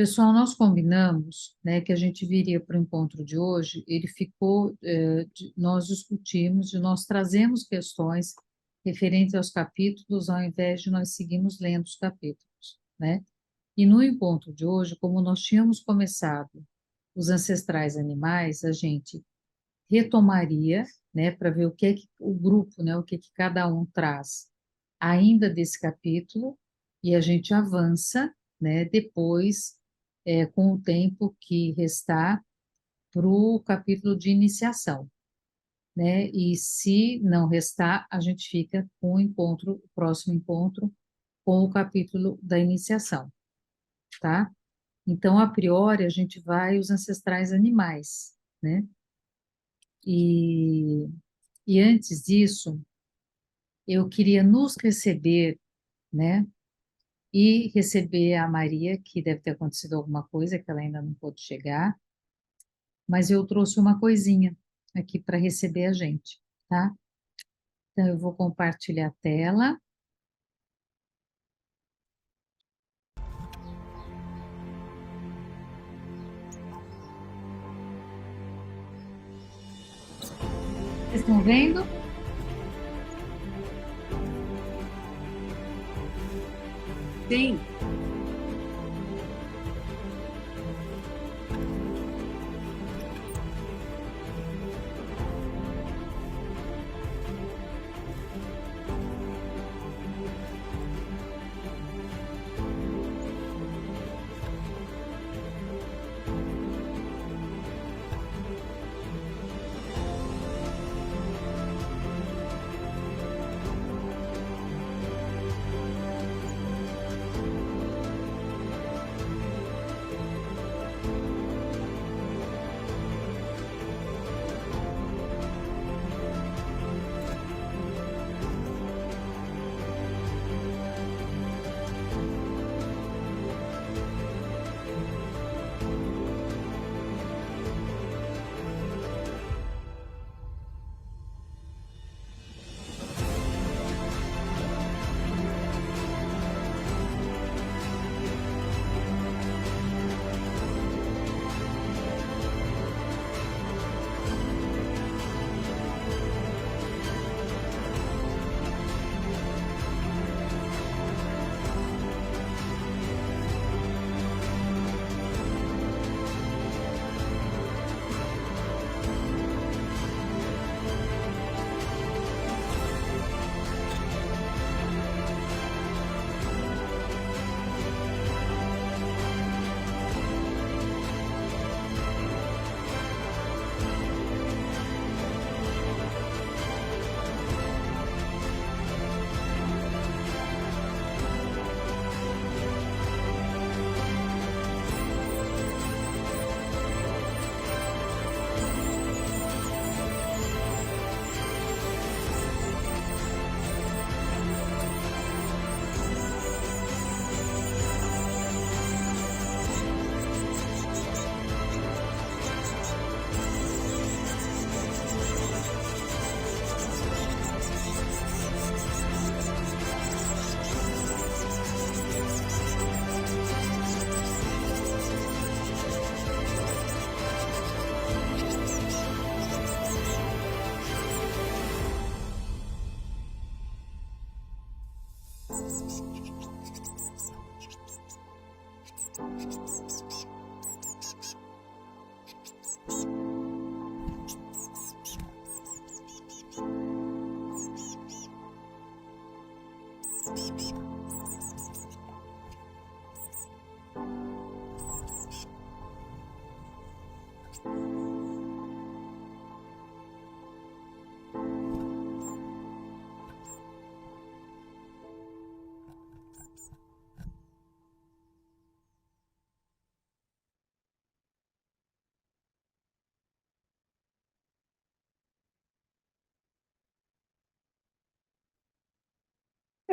Pessoal, nós combinamos, né, que a gente viria para o encontro de hoje, ele ficou, nós discutimos e nós trazemos questões referentes aos capítulos, ao invés de nós seguirmos lendo os capítulos, né? E no encontro de hoje, como nós tínhamos começado os ancestrais animais, a gente retomaria, né, para ver o que é que o grupo, né, o que é que cada um traz ainda desse capítulo, e a gente avança, né, depois, com o tempo que restar, para o capítulo de iniciação, né, e se não restar, a gente fica com o encontro, o próximo encontro, com o capítulo da iniciação, tá? Então, a priori, a gente vai os ancestrais animais, né? E, e antes disso, eu queria nos receber, né? E receber a Maria, que deve ter acontecido alguma coisa, que ela ainda não pôde chegar, mas eu trouxe uma coisinha aqui para receber a gente, tá? Então, eu vou compartilhar a tela. Vocês estão vendo? Sim.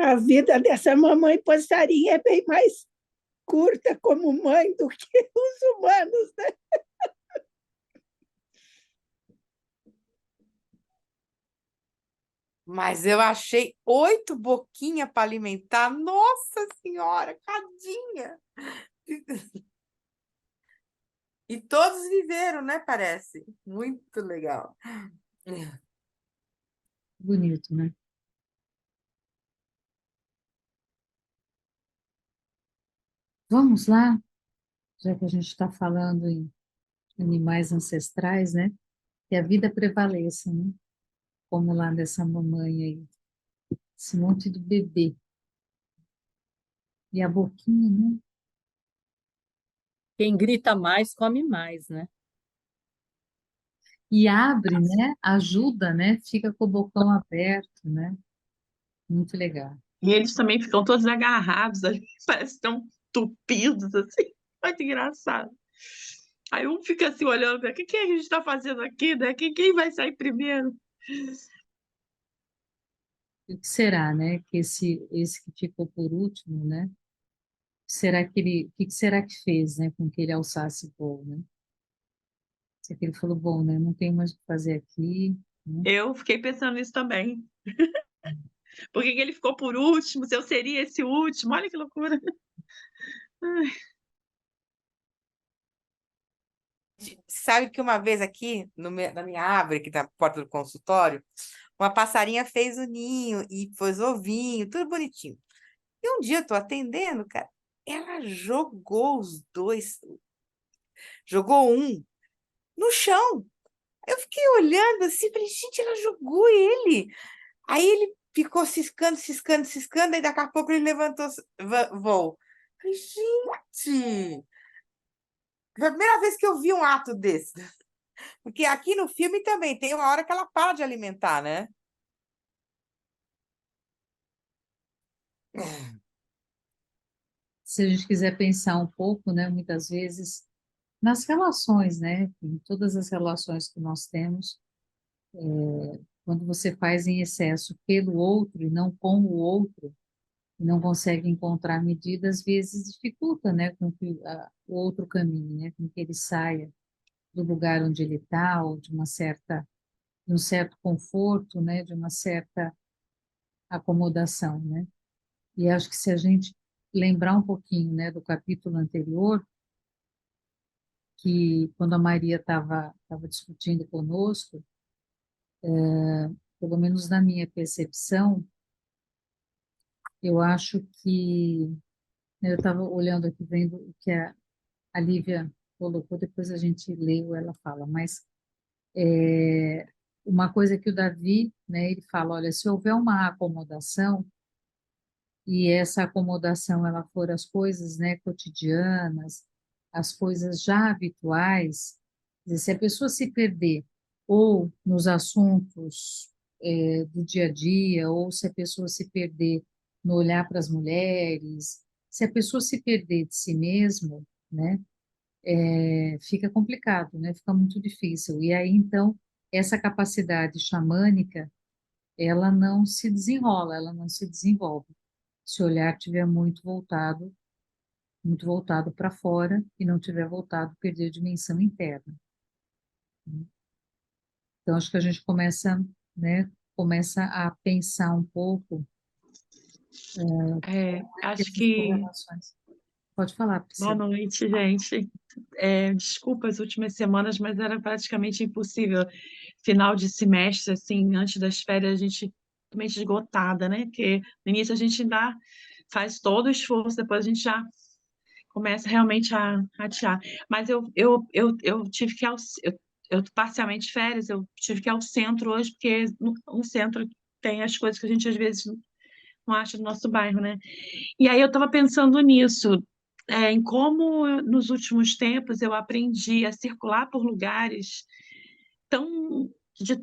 A vida dessa mamãe passarinha é bem mais curta como mãe do que os humanos, né? Mas eu achei 8 boquinhas para alimentar. Nossa Senhora, cadinha! E todos viveram, né? Parece. Muito legal. Bonito, né? Vamos lá, já que a gente está falando em animais ancestrais, né? Que a vida prevaleça, né? Como lá dessa mamãe aí, esse monte de bebê. E a boquinha, né? Quem grita mais, come mais, né? E abre, né? Ajuda, né? Fica com o bocão aberto, né? Muito legal. E eles também ficam todos agarrados ali, parece que estão tupidos, assim. Muito engraçado. Aí um fica assim olhando, o que que a gente está fazendo aqui, né? Quem vai sair primeiro? E o que será, né? Que esse que ficou por último, né? Será que o que será que fez, né? Com que ele alçasse voo, né? Será que ele falou, bom, né? Não tem mais o que fazer aqui, né? Eu fiquei pensando nisso também. Por que que ele ficou por último? Se eu seria esse último? Olha que loucura. Ai, Sabe que uma vez aqui, na minha árvore, aqui na porta do consultório, uma passarinha fez o ninho e pôs ovinho, tudo bonitinho. E um dia eu tô atendendo, cara, ela jogou os dois, jogou um no chão. Eu fiquei olhando assim, falei, gente, ela jogou ele. Aí ele ficou ciscando, ciscando, ciscando, aí daqui a pouco ele levantou voo. Falei, gente, foi a primeira vez que eu vi um ato desse. Porque aqui no filme também tem uma hora que ela para de alimentar, né? Se a gente quiser pensar um pouco, né? Muitas vezes nas relações, né? Em todas as relações que nós temos, quando você faz em excesso pelo outro e não com o outro, e não consegue encontrar medida, às vezes dificulta, né? Com que o outro caminhe, né? Com que ele saia do lugar onde ele está, ou de um certo conforto, né? De uma certa acomodação, né? E acho que se a gente lembrar um pouquinho, né? Do capítulo anterior, que quando a Maria estava discutindo conosco, pelo menos na minha percepção, eu acho que eu estava olhando aqui, vendo o que a Lívia colocou, depois a gente lê ou ela fala, mas uma coisa que o Davi, né, ele fala, olha, se houver uma acomodação, e essa acomodação ela for as coisas, né, cotidianas, as coisas já habituais, quer dizer, se a pessoa se perder ou nos assuntos do dia a dia, ou se a pessoa se perder no olhar para as mulheres, se a pessoa se perder de si mesma, né, fica complicado, né, fica muito difícil. E aí, então, essa capacidade xamânica, ela não se desenrola, ela não se desenvolve se o olhar estiver muito voltado para fora e não tiver voltado, perder a dimensão interna. Então, acho que a gente começa, né, começa a pensar um pouco acho essas que... correlações. Pode falar, Boa Priscila. noite, gente. Desculpa as últimas semanas, mas era praticamente impossível. Final de semestre, assim, antes das férias, a gente totalmente esgotada, né? Porque no início a gente ainda faz todo o esforço, depois a gente já começa realmente a ratear. Mas eu tive que ir eu parcialmente férias, eu tive que ir ao centro hoje, porque no centro tem as coisas que a gente às vezes não acha no nosso bairro, né? E aí eu estava pensando nisso, em como nos últimos tempos eu aprendi a circular por lugares tão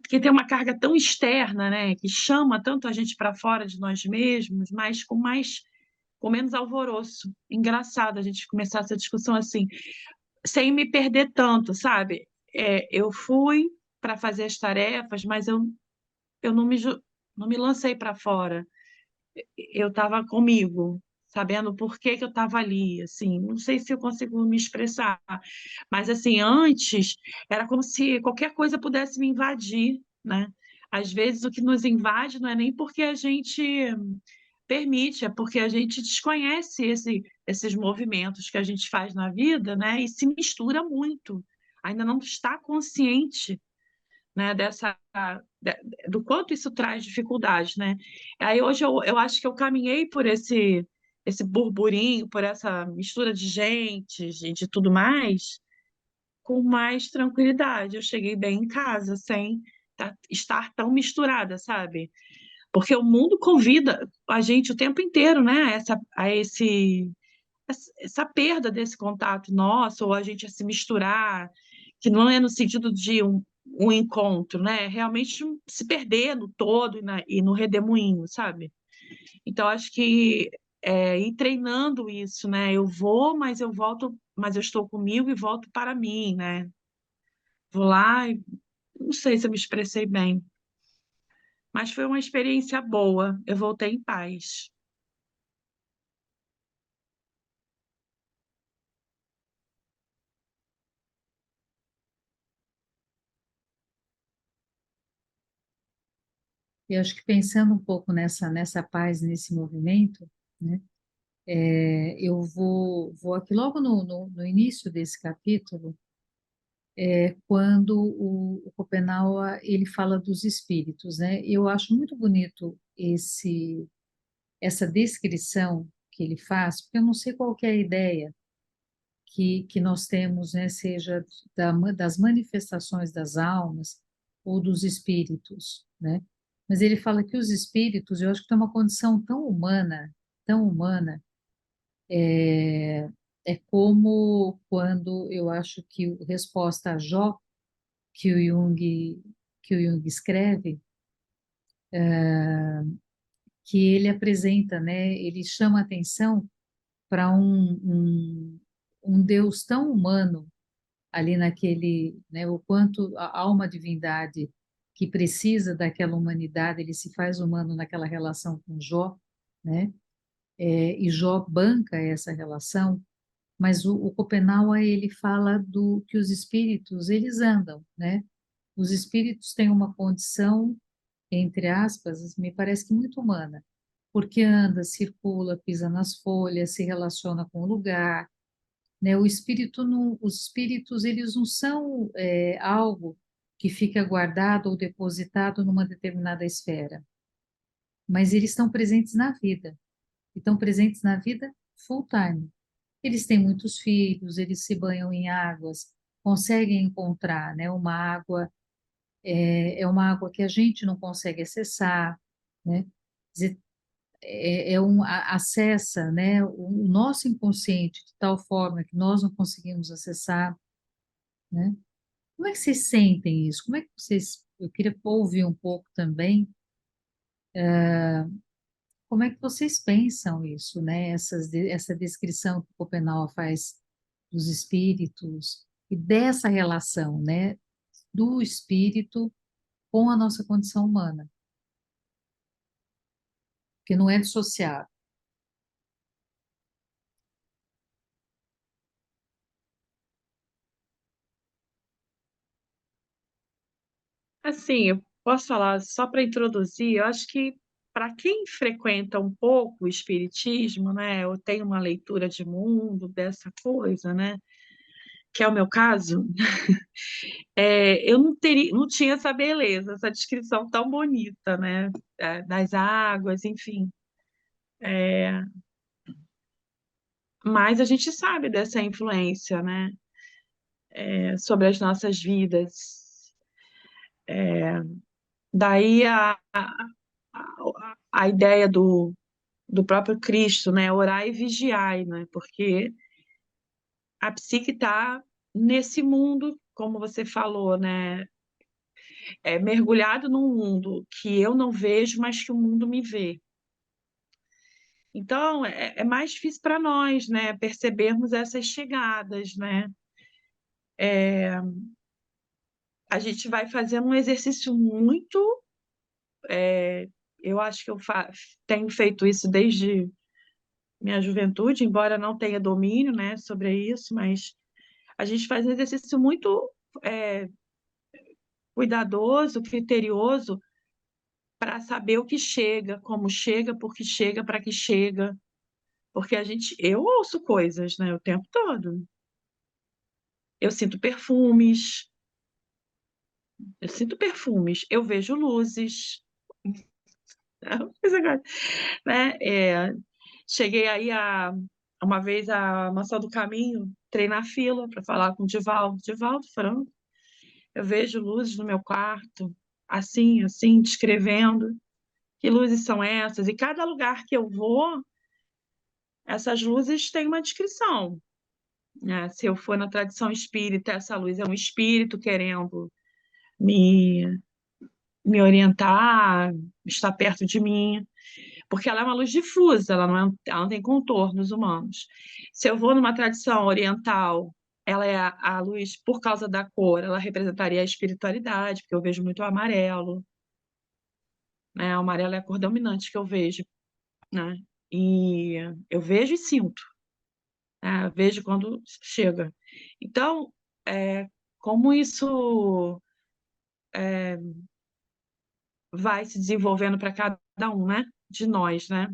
que tem uma carga tão externa, né? Que chama tanto a gente para fora de nós mesmos, mas com menos alvoroço. Engraçado a gente começar essa discussão assim, sem me perder tanto, sabe? Eu fui para fazer as tarefas, mas eu não me lancei para fora. Eu estava comigo, sabendo por que que eu estava ali, assim, não sei se eu consigo me expressar, mas assim, antes era como se qualquer coisa pudesse me invadir, né? Às vezes o que nos invade não é nem porque a gente permite, é porque a gente desconhece esses movimentos que a gente faz na vida, né? E se mistura muito. Ainda não está consciente, né, do quanto isso traz dificuldade, né? Aí hoje eu acho que eu caminhei por esse burburinho, por essa mistura de gente, de tudo mais, com mais tranquilidade. Eu cheguei bem em casa, sem estar tão misturada, sabe? Porque o mundo convida a gente o tempo inteiro, né, essa perda desse contato nosso, ou a gente a se misturar, que não é no sentido de um encontro, né? Realmente se perder no todo e no redemoinho, sabe? Então, acho que ir treinando isso, né? Eu vou, mas eu volto, mas eu estou comigo e volto para mim, né? Vou lá e não sei se eu me expressei bem, mas foi uma experiência boa. Eu voltei em paz. E acho que pensando um pouco nessa paz, nesse movimento, né? Eu vou aqui logo no início desse capítulo, quando o Schopenhauer ele fala dos espíritos, né? Eu acho muito bonito essa descrição que ele faz, porque eu não sei qual que é a ideia que nós temos, né? Seja das manifestações das almas ou dos espíritos, né? Mas ele fala que os espíritos, eu acho que tem uma condição tão humana, é, é como quando eu acho que a resposta a Jó, que o Jung, que o Jung escreve, que ele apresenta, né? Ele chama atenção para um Deus tão humano ali naquele, né? O quanto há uma divindade que precisa daquela humanidade, ele se faz humano naquela relação com Jó, né? E Jó banca essa relação. Mas o Schopenhauer, ele fala do que os espíritos, eles andam, né? Os espíritos têm uma condição, entre aspas, me parece que muito humana, porque anda, circula, pisa nas folhas, se relaciona com o lugar, né? O espírito não, os espíritos, eles não são algo que fica guardado ou depositado numa determinada esfera, mas eles estão presentes na vida, e estão presentes na vida full time. Eles têm muitos filhos, eles se banham em águas, conseguem encontrar, né, uma água, é uma água que a gente não consegue acessar, né? Quer dizer, acessa, né, o nosso inconsciente de tal forma que nós não conseguimos acessar, né? Como é que vocês sentem isso? Como é que vocês, eu queria ouvir um pouco também, como é que vocês pensam isso, né? Essa descrição que o Schopenhauer faz dos espíritos e dessa relação, né, do espírito com a nossa condição humana, que não é dissociável. Assim, eu posso falar só para introduzir, eu acho que para quem frequenta um pouco o espiritismo, né, eu tenho uma leitura de mundo dessa coisa, né, que é o meu caso, eu não tinha essa beleza, essa descrição tão bonita, né, das águas, enfim. Mas a gente sabe dessa influência, né, sobre as nossas vidas. Daí a ideia do próprio Cristo, né? Orai e vigiai, né? Porque a psique está nesse mundo, como você falou, né? Mergulhado num mundo que eu não vejo, mas que o mundo me vê. Então, é mais difícil para nós, né? Percebermos essas chegadas, né? A gente vai fazendo um exercício muito. Eu acho que tenho feito isso desde minha juventude, embora não tenha domínio, né, sobre isso, mas a gente faz um exercício muito é, cuidadoso, criterioso, para saber o que chega, como chega, por que chega, para que chega. Porque eu ouço coisas, né, o tempo todo. Eu sinto perfumes, eu vejo luzes. É uma coisa agora, né? Cheguei aí uma vez a Maçã do Caminho, entrei na fila para falar com o Divaldo Franco. Eu vejo luzes no meu quarto, assim, descrevendo que luzes são essas. E cada lugar que eu vou, essas luzes têm uma descrição, né? Se eu for na tradição espírita, essa luz é um espírito querendo me, me orientar, estar perto de mim, porque ela é uma luz difusa, ela não tem contornos humanos. Se eu vou numa tradição oriental, ela é a luz, por causa da cor, ela representaria a espiritualidade, porque eu vejo muito o amarelo, né? O amarelo é a cor dominante que eu vejo, né? E eu vejo e sinto, né? Eu vejo quando chega. Então, como isso vai se desenvolvendo para cada um, né? De nós, né?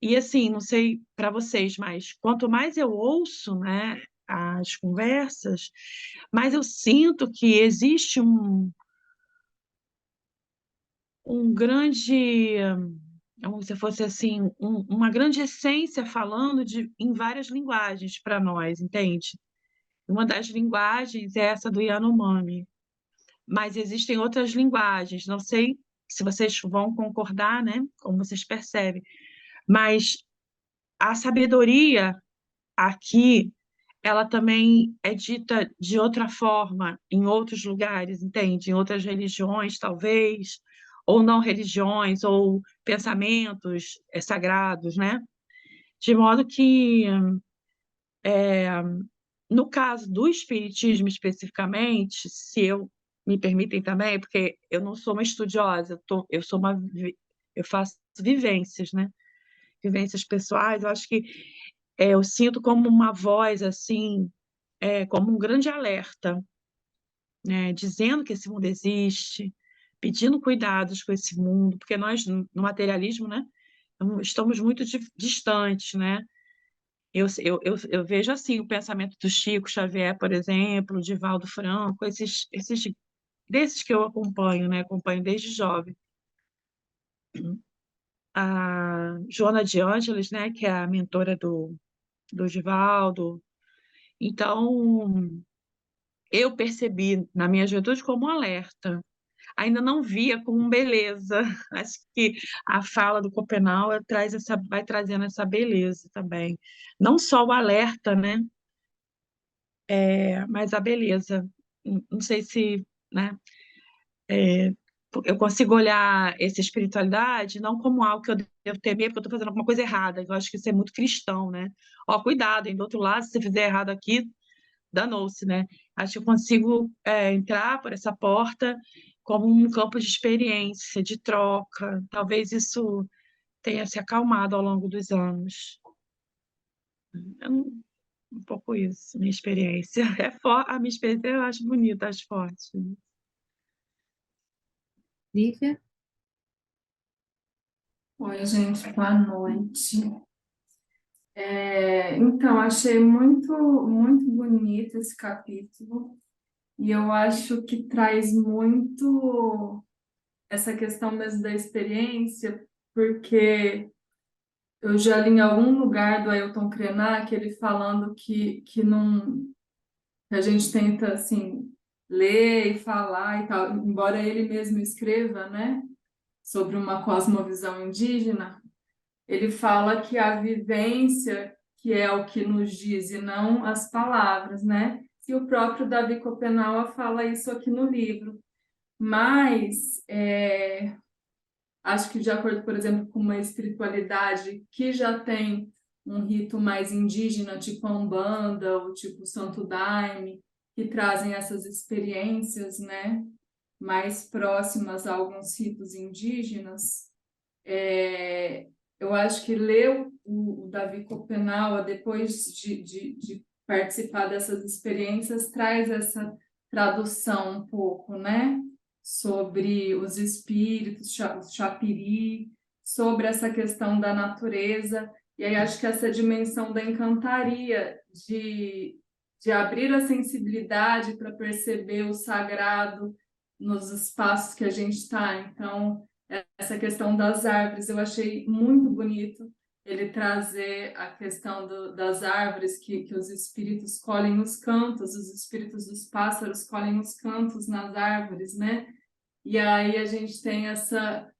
E assim, não sei para vocês, mas quanto mais eu ouço, né, as conversas, mais eu sinto que existe um grande, como se fosse assim, uma grande essência falando em várias linguagens para nós, entende? Uma das linguagens é essa do Yanomami, mas existem outras linguagens, não sei se vocês vão concordar, né, como vocês percebem, mas a sabedoria aqui, ela também é dita de outra forma em outros lugares, entende? Em outras religiões, talvez, ou não religiões, ou pensamentos sagrados, né? De modo que, no caso do espiritismo especificamente, se eu me permitem também, porque eu não sou uma estudiosa, eu sou eu faço vivências, né? Vivências pessoais, eu acho que eu sinto como uma voz assim, como um grande alerta, né, dizendo que esse mundo existe, pedindo cuidados com esse mundo, porque nós, no materialismo, né, estamos muito distantes, né? Eu vejo assim o pensamento do Chico Xavier, por exemplo, de Valdo Franco, desses que eu acompanho, né? Acompanho desde jovem. A Joana de Ângeles, né, que é a mentora do Divaldo. Então, eu percebi na minha juventude como um alerta. Ainda não via com beleza. Acho que a fala do Schopenhauer vai trazendo essa beleza também. Não só o alerta, né? Mas a beleza. Não sei se, né? Eu consigo olhar essa espiritualidade não como algo que eu devo temer porque eu estou fazendo alguma coisa errada. Eu acho que isso é muito cristão, né? Ó, cuidado, hein? Do outro lado, se você fizer errado aqui, danou-se, né? Acho que eu consigo entrar por essa porta como um campo de experiência, de troca. Talvez isso tenha se acalmado ao longo dos anos. Um pouco isso, minha experiência. A minha experiência eu acho bonita, acho forte. Lívia? Oi, gente, boa noite. Então, achei muito, muito bonito esse capítulo, e eu acho que traz muito essa questão mesmo da experiência, porque eu já li em algum lugar do Ailton Krenak, ele falando que não, que a gente tenta, assim, ler e falar e tal, embora ele mesmo escreva, né, sobre uma cosmovisão indígena. Ele fala que a vivência que é o que nos diz e não as palavras, né? E o próprio Davi Copenaua fala isso aqui no livro. Mas acho que de acordo, por exemplo, com uma espiritualidade que já tem um rito mais indígena, tipo a Umbanda ou tipo Santo Daime, que trazem essas experiências, né, mais próximas a alguns ritos indígenas, eu acho que ler o Davi Copenaua, depois de participar dessas experiências, traz essa tradução um pouco, né? sobre os espíritos, o Chapiri, sobre essa questão da natureza. E aí acho que essa dimensão da encantaria, de abrir a sensibilidade para perceber o sagrado nos espaços que a gente está. Então, essa questão das árvores, eu achei muito bonito ele trazer a questão das árvores, que os espíritos colhem nos cantos, os espíritos dos pássaros colhem nos cantos nas árvores, né? E aí a gente tem essa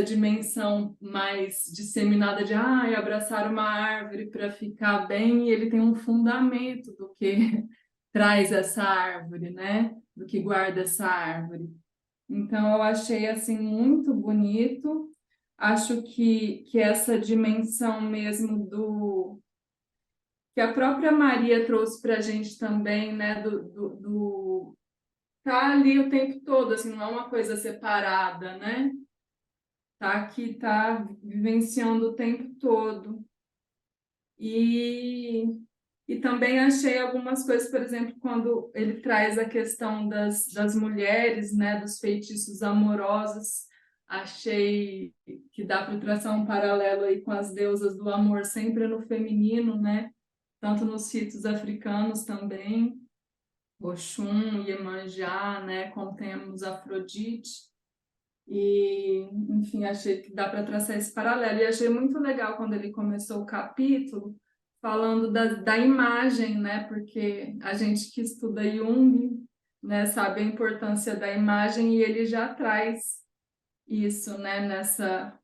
dimensão mais disseminada de abraçar uma árvore para ficar bem, e ele tem um fundamento do que traz essa árvore, né? Do que guarda essa árvore. Então, eu achei assim muito bonito. Acho que essa dimensão mesmo que a própria Maria trouxe para a gente também, né? Tá ali o tempo todo, assim, não é uma coisa separada, né? Tá aqui, tá vivenciando o tempo todo. E também achei algumas coisas, por exemplo, quando ele traz a questão das mulheres, né, dos feitiços amorosos, achei que dá para traçar um paralelo aí com as deusas do amor, sempre no feminino, né? Tanto nos ritos africanos também, Oxum, Iemanjá, né? Como temos Afrodite. E, enfim, achei que dá para traçar esse paralelo. E achei muito legal quando ele começou o capítulo falando da imagem, né? Porque a gente que estuda Jung, né, sabe a importância da imagem e ele já traz isso, né? Nessa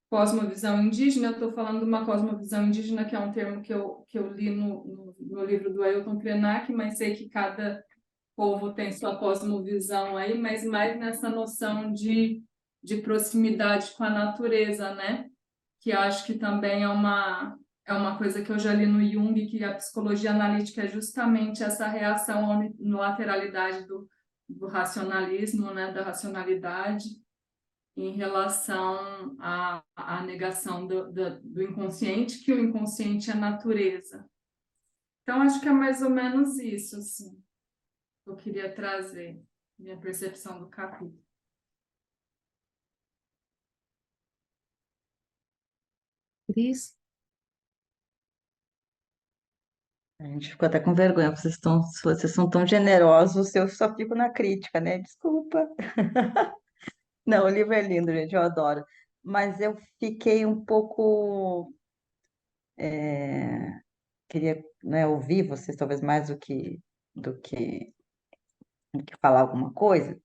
cosmovisão indígena. Eu estou falando de uma cosmovisão indígena, que é um termo que eu li no livro do Ailton Krenak, mas sei que cada povo tem sua cosmovisão aí, mas mais nessa noção de proximidade com a natureza, né? Que acho que também é uma coisa que eu já li no Jung, que a psicologia analítica é justamente essa reação à unilateralidade do racionalismo, né? Da racionalidade, em relação à negação do inconsciente, que o inconsciente é natureza. Então, acho que é mais ou menos isso, assim, que eu queria trazer, minha percepção do capítulo. Cris? A gente ficou até com vergonha, vocês são tão generosos, eu só fico na crítica, né? Desculpa. Não, o livro é lindo, gente, eu adoro. Mas eu fiquei um pouco. Queria, né, ouvir vocês, talvez mais do que falar alguma coisa,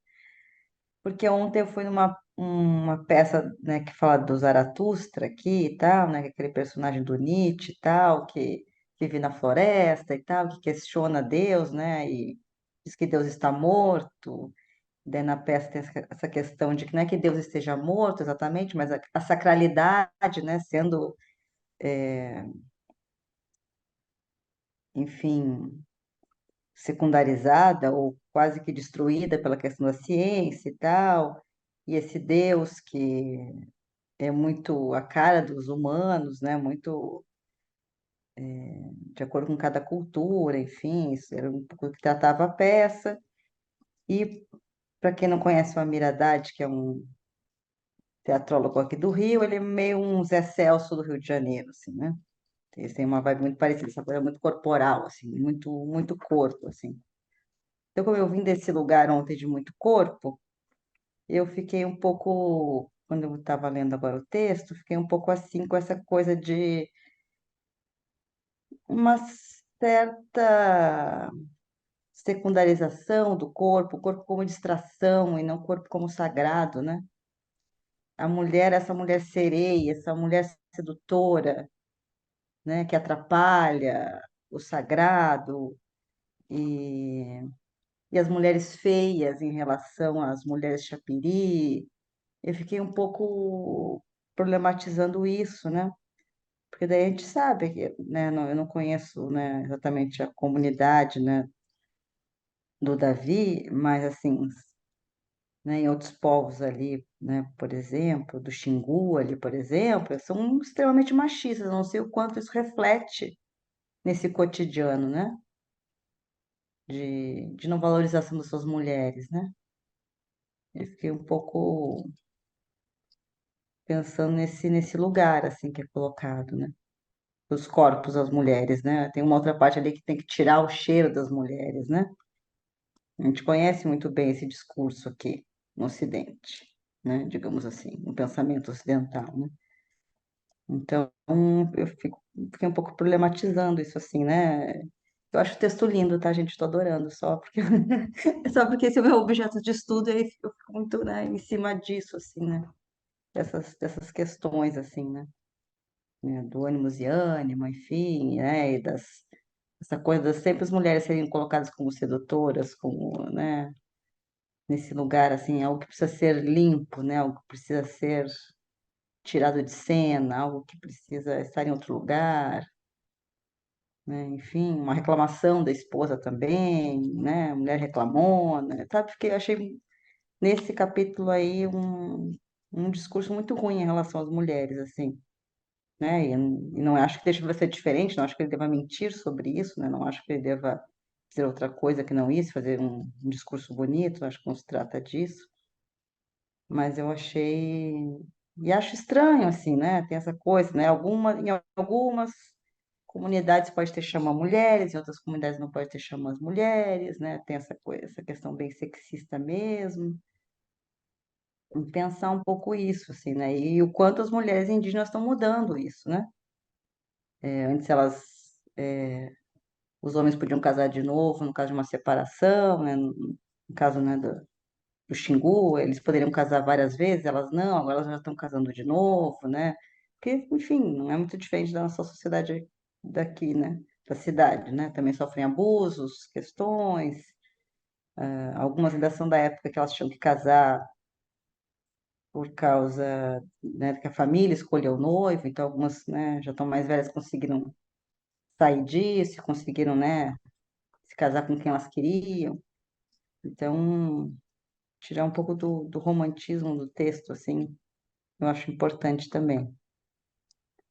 porque ontem eu fui numa uma peça, né, que fala do Zaratustra aqui e tal, né, que é aquele personagem do Nietzsche e tal, que vive na floresta e tal, que questiona Deus, né, e diz que Deus está morto. Daí na peça tem essa questão de que não é que Deus esteja morto exatamente, mas a sacralidade, né, sendo, enfim, secundarizada ou quase que destruída pela questão da ciência e tal, e esse Deus que é muito a cara dos humanos, né? Muito de acordo com cada cultura, enfim, isso era um pouco que tratava a peça. E para quem não conhece o Amir Haddad, que é um teatrólogo aqui do Rio, ele é meio um Zé Celso do Rio de Janeiro, assim, né? Ele tem uma vibe muito parecida, essa coisa muito corporal, assim, muito, muito corpo, assim. Então, como eu vim desse lugar ontem de muito corpo, eu fiquei um pouco, quando eu estava lendo agora o texto, fiquei um pouco assim com essa coisa de uma certa secundarização do corpo, o corpo como distração e não o corpo como sagrado, né? A mulher, essa mulher sereia, essa mulher sedutora, né, que atrapalha o sagrado e, e as mulheres feias em relação às mulheres chapiri. Eu fiquei um pouco problematizando isso, né? Porque daí a gente sabe que, né, eu não conheço, né, exatamente a comunidade, né, do Davi, mas assim, né, em outros povos ali, né, por exemplo, do Xingu ali, por exemplo, são extremamente machistas. Eu não sei o quanto isso reflete nesse cotidiano, né, de não valorização das suas mulheres, né? Eu fiquei um pouco pensando nesse lugar, assim, que é colocado, né? Os corpos das mulheres, né? Tem uma outra parte ali que tem que tirar o cheiro das mulheres, né? A gente conhece muito bem esse discurso aqui no Ocidente, né? Digamos assim, no pensamento ocidental, né? Então, fiquei um pouco problematizando isso assim, né? Eu acho o texto lindo, tá, gente? Estou adorando, só porque só porque esse é o meu objeto de estudo, aí eu fico muito, né, em cima disso, assim, né? Dessas questões, assim, né? Do ânimos e ânima, enfim, né? E essa coisa das sempre as mulheres serem colocadas como sedutoras, como, né? Nesse lugar, assim, algo que precisa ser limpo, né? Algo que precisa ser tirado de cena, algo que precisa estar em outro lugar, né? Enfim, uma reclamação da esposa também, né? A mulher reclamona, sabe? Porque eu achei nesse capítulo aí um discurso muito ruim em relação às mulheres, assim, né? E não acho que deva ser diferente, não acho que ele deva mentir sobre isso, né? Não acho que ele deva dizer outra coisa que não isso, fazer um discurso bonito, acho que não se trata disso, mas eu achei e acho estranho, assim, né? Tem essa coisa, né? Em algumas comunidades pode ter chama mulheres, em outras comunidades não pode ter chama as mulheres, né? Tem essa coisa, essa questão bem sexista mesmo. E pensar um pouco isso, assim, né? E o quanto as mulheres indígenas estão mudando isso, né? Antes os homens podiam casar de novo no caso de uma separação, né? No caso, né, do Xingu, eles poderiam casar várias vezes, elas não, agora elas já estão casando de novo, né? Porque, enfim, não é muito diferente da nossa sociedade daqui, né? Da cidade, né? Também sofrem abusos, questões, algumas ainda são da época que elas tinham que casar por causa, né, que a família escolheu o noivo, então algumas, né, já estão mais velhas, conseguiram sair disso, conseguiram, né, se casar com quem elas queriam. Então, tirar um pouco do romantismo do texto, assim, eu acho importante também.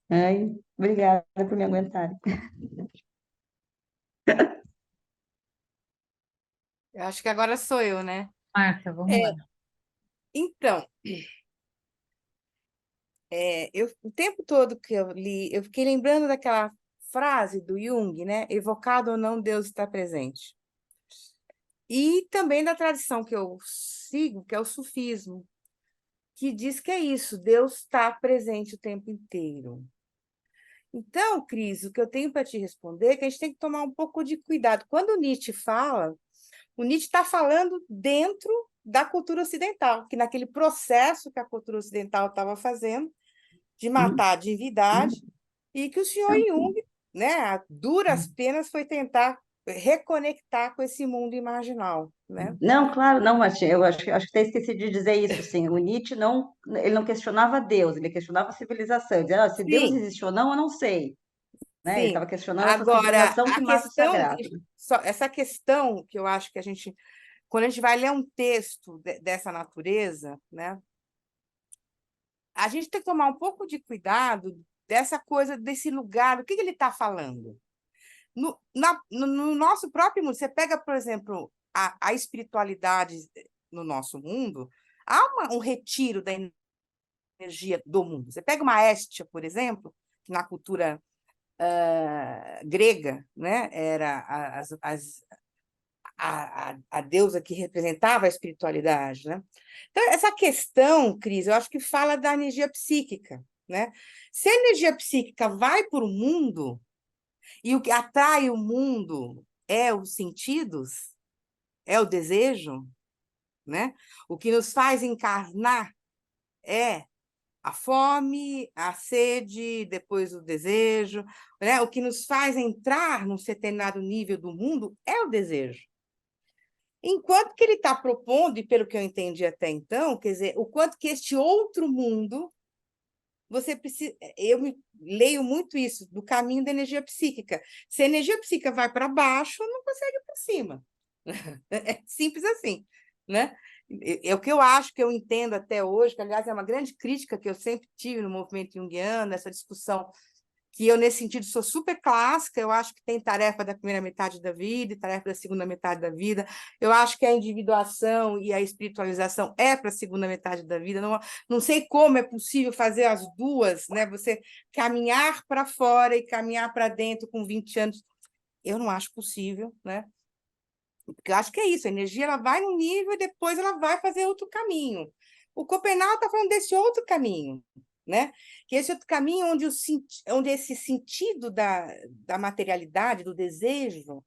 Ai, obrigada por me aguentarem. Eu acho que agora sou eu, né? Marta, vamos É, lá. então, o tempo todo que eu li, eu fiquei lembrando daquela frase do Jung, né? Evocado ou não, Deus está presente. E também da tradição que eu sigo, que é o sufismo, que diz que é isso, Deus está presente o tempo inteiro. Então, Cris, o que eu tenho para te responder é que a gente tem que tomar um pouco de cuidado. Quando o Nietzsche fala, o Nietzsche está falando dentro da cultura ocidental, que naquele processo que a cultura ocidental estava fazendo, de matar a divindade, e que o senhor Jung, né, a duras penas, foi tentar reconectar com esse mundo imaginal, né? Não, claro, não, mas eu acho que até esqueci de dizer isso, sim. O Nietzsche não, ele não questionava Deus, ele questionava a civilização. Ele dizia, "Ah, se Deus Sim, existe ou não, eu não sei." Né? Ele sim. estava questionando essa Agora, civilização que a mata o questão, sagrado. essa questão que eu acho que a gente, quando a gente vai ler um texto dessa natureza, né, a gente tem que tomar um pouco de cuidado dessa coisa, desse lugar, o que ele está falando. No nosso próprio mundo, você pega, por exemplo, a espiritualidade no nosso mundo, há um retiro da energia do mundo. Você pega uma Héstia, por exemplo, que na cultura grega, né, era a deusa que representava a espiritualidade, né? Então, essa questão, Cris, eu acho que fala da energia psíquica, né? Se a energia psíquica vai para o mundo, e o que atrai o mundo é os sentidos, é o desejo, né? O que nos faz encarnar é a fome, a sede, depois o desejo, né? O que nos faz entrar num determinado nível do mundo é o desejo. Enquanto que ele está propondo, e pelo que eu entendi até então, quer dizer, o quanto que este outro mundo, você precisa. Leio muito isso, do caminho da energia psíquica. Se a energia psíquica vai para baixo, não consegue ir para cima. É simples assim, né? É o que eu acho, que eu entendo até hoje, que, aliás, é uma grande crítica que eu sempre tive no movimento junguiano, essa discussão que eu, nesse sentido, sou super clássica, eu acho que tem tarefa da primeira metade da vida e tarefa da segunda metade da vida, eu acho que a individuação e a espiritualização é para a segunda metade da vida, não sei como é possível fazer as duas, né? Você caminhar para fora e caminhar para dentro com 20 anos, eu não acho possível, né? Porque eu acho que é isso, a energia ela vai num nível e depois ela vai fazer outro caminho. O Copenhague está falando desse outro caminho, né? Que esse outro caminho onde esse sentido da materialidade, do desejo,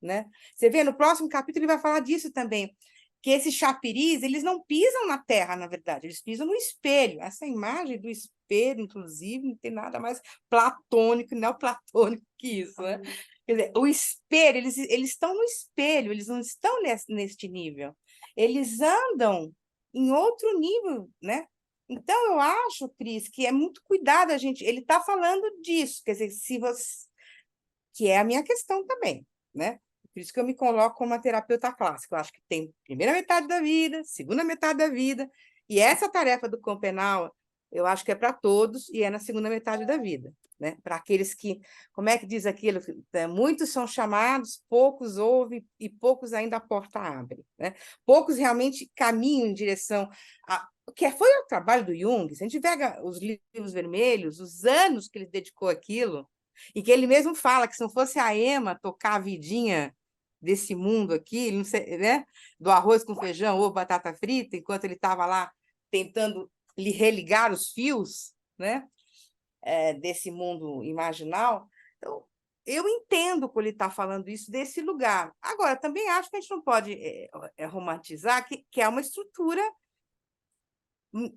né? Você vê, no próximo capítulo ele vai falar disso também, que esses chapiris, eles não pisam na terra, na verdade, eles pisam no espelho. Essa imagem do espelho, inclusive, não tem nada mais platônico, neoplatônico que isso, né? Quer dizer, o espelho, eles estão no espelho, eles não estão neste nível. Eles andam em outro nível, né? Então, eu acho, Cris, que é muito cuidado a gente... Ele está falando disso, quer dizer, se você... que é a minha questão também, né? Por isso que eu me coloco como uma terapeuta clássica. Eu acho que tem primeira metade da vida, segunda metade da vida, e essa tarefa do Schopenhauer, eu acho que é para todos, e é na segunda metade da vida, né? Para aqueles que, como é que diz aquilo? Muitos são chamados, poucos ouvem, e poucos ainda a porta abre, né? Poucos realmente caminham em direção a... que foi o trabalho do Jung. Se a gente pega os livros vermelhos, os anos que ele dedicou àquilo, e que ele mesmo fala que se não fosse a Emma tocar a vidinha desse mundo aqui, não sei, né? Do arroz com feijão ou batata frita, enquanto ele estava lá tentando lhe religar os fios, né? Desse mundo imaginal. Então, eu entendo quando ele está falando isso desse lugar. Agora, também acho que a gente não pode romantizar que é uma estrutura,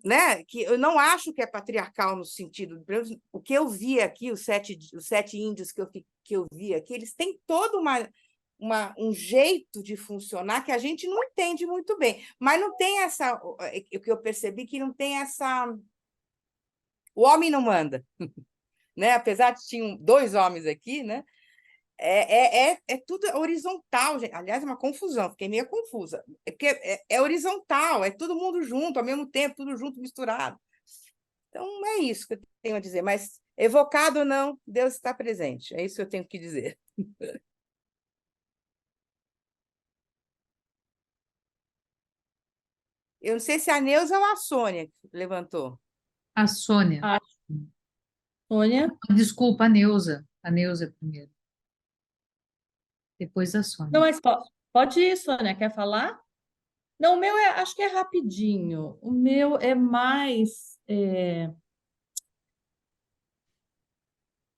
né? Que eu não acho que é patriarcal no sentido... O que eu vi aqui, os sete índios que eu vi aqui, eles têm todo um jeito de funcionar que a gente não entende muito bem. Mas não tem essa... O que eu percebi que não tem essa... O homem não manda, né? Apesar de tinham 2 homens aqui, né? É tudo horizontal, gente. Aliás, é uma confusão, fiquei meio confusa. Porque é horizontal, é todo mundo junto, ao mesmo tempo, tudo junto, misturado. Então, é isso que eu tenho a dizer. Mas, evocado ou não, Deus está presente. É isso que eu tenho que dizer. Eu não sei se a Neuza ou a Sônia levantou. A Sônia. Ah, Sônia, Desculpa, a Neuza. A Neuza primeiro. Depois a Sônia. não, mas pode ir, Sônia, quer falar? Não, o meu acho que é rapidinho. O meu é mais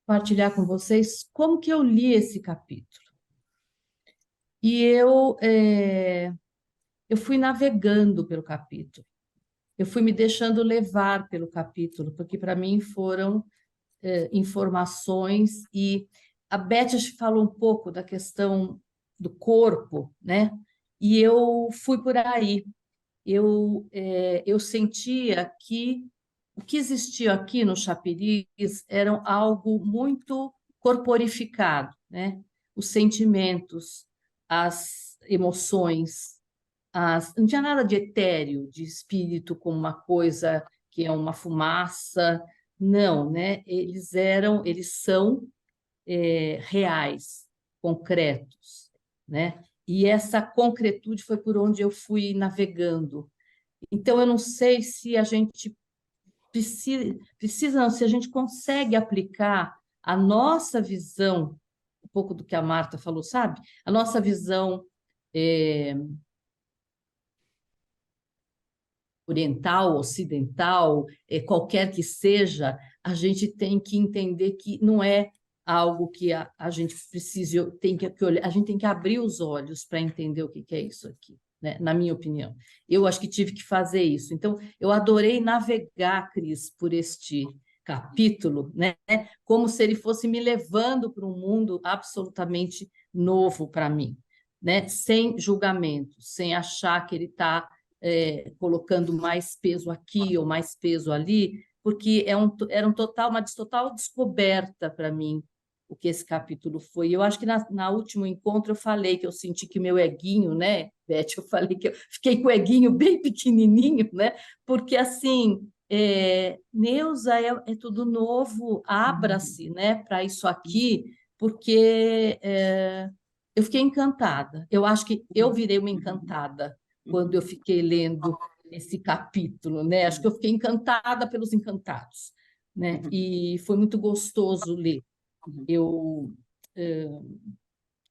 compartilhar com vocês como que eu li esse capítulo. E eu fui navegando pelo capítulo. Eu fui me deixando levar pelo capítulo, porque para mim foram informações, e a Beth falou um pouco da questão do corpo, né? E eu fui por aí. Eu sentia que o que existia aqui no Chapiris era algo muito corporificado, né? Os sentimentos, as emoções, não tinha nada de etéreo, de espírito como uma coisa que é uma fumaça, não, né? Eles são reais, concretos, né? E essa concretude foi por onde eu fui navegando. Então, eu não sei se a gente precisa não, se a gente consegue aplicar a nossa visão, um pouco do que a Marta falou, sabe? A nossa visão oriental, ocidental, qualquer que seja, a gente tem que entender que não é algo que a gente precisa, tem que olhar, a gente tem que abrir os olhos para entender o que é isso aqui, né? Na minha opinião. Eu acho que tive que fazer isso. Então, eu adorei navegar, Cris, por este capítulo, né? Como se ele fosse me levando para um mundo absolutamente novo para mim, né? Sem julgamento, sem achar que ele está colocando mais peso aqui ou mais peso ali, porque era uma total descoberta para mim o que esse capítulo foi. Eu acho que na último encontro eu falei que eu senti que meu eguinho, né, Beth, eu falei que eu fiquei com o eguinho bem pequenininho, né, porque assim Neuza, é tudo novo, abra-se, né, para isso aqui, porque eu fiquei encantada. Eu acho que eu virei uma encantada quando eu fiquei lendo esse capítulo, né? Acho que eu fiquei encantada pelos encantados, né? E foi muito gostoso ler. Eu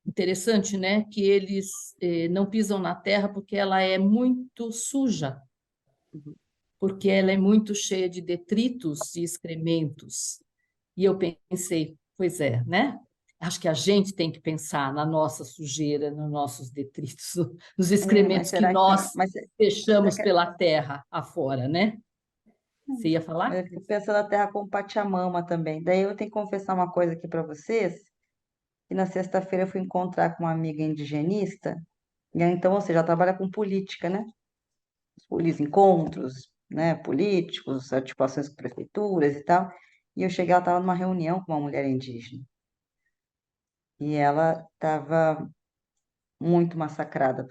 Interessante, né, que eles não pisam na terra porque ela é muito suja, porque ela é muito cheia de detritos e excrementos. E eu pensei, pois é, né? Acho que a gente tem que pensar na nossa sujeira, nos nossos detritos, nos Mas excrementos que será que, nós será deixamos que pela terra afora, né? Você ia falar? eu fico pensando na terra como Pachamama também. Daí eu tenho que confessar uma coisa aqui para vocês, que na sexta-feira eu fui encontrar com uma amiga indigenista, e aí, então, ou seja, ela trabalha com política, né? Os encontros, né, políticos, articulações com prefeituras e tal. E eu cheguei, ela estava numa reunião com uma mulher indígena. E ela estava muito massacrada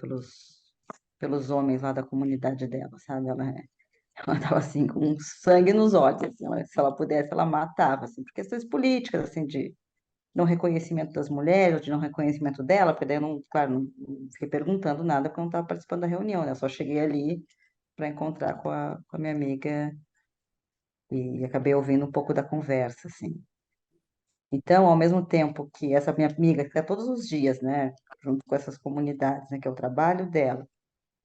pelos homens lá da comunidade dela, sabe? Ela estava assim, com sangue nos olhos, assim, se ela pudesse, ela matava, assim, por questões políticas, assim, de não reconhecimento das mulheres, ou de não reconhecimento dela, porque daí eu não, claro, não fiquei perguntando nada, porque eu não estava participando da reunião, né? Eu só cheguei ali para encontrar com a minha amiga e acabei ouvindo um pouco da conversa, assim. Então, ao mesmo tempo que essa minha amiga, que está todos os dias, né, junto com essas comunidades, né, que é o trabalho dela,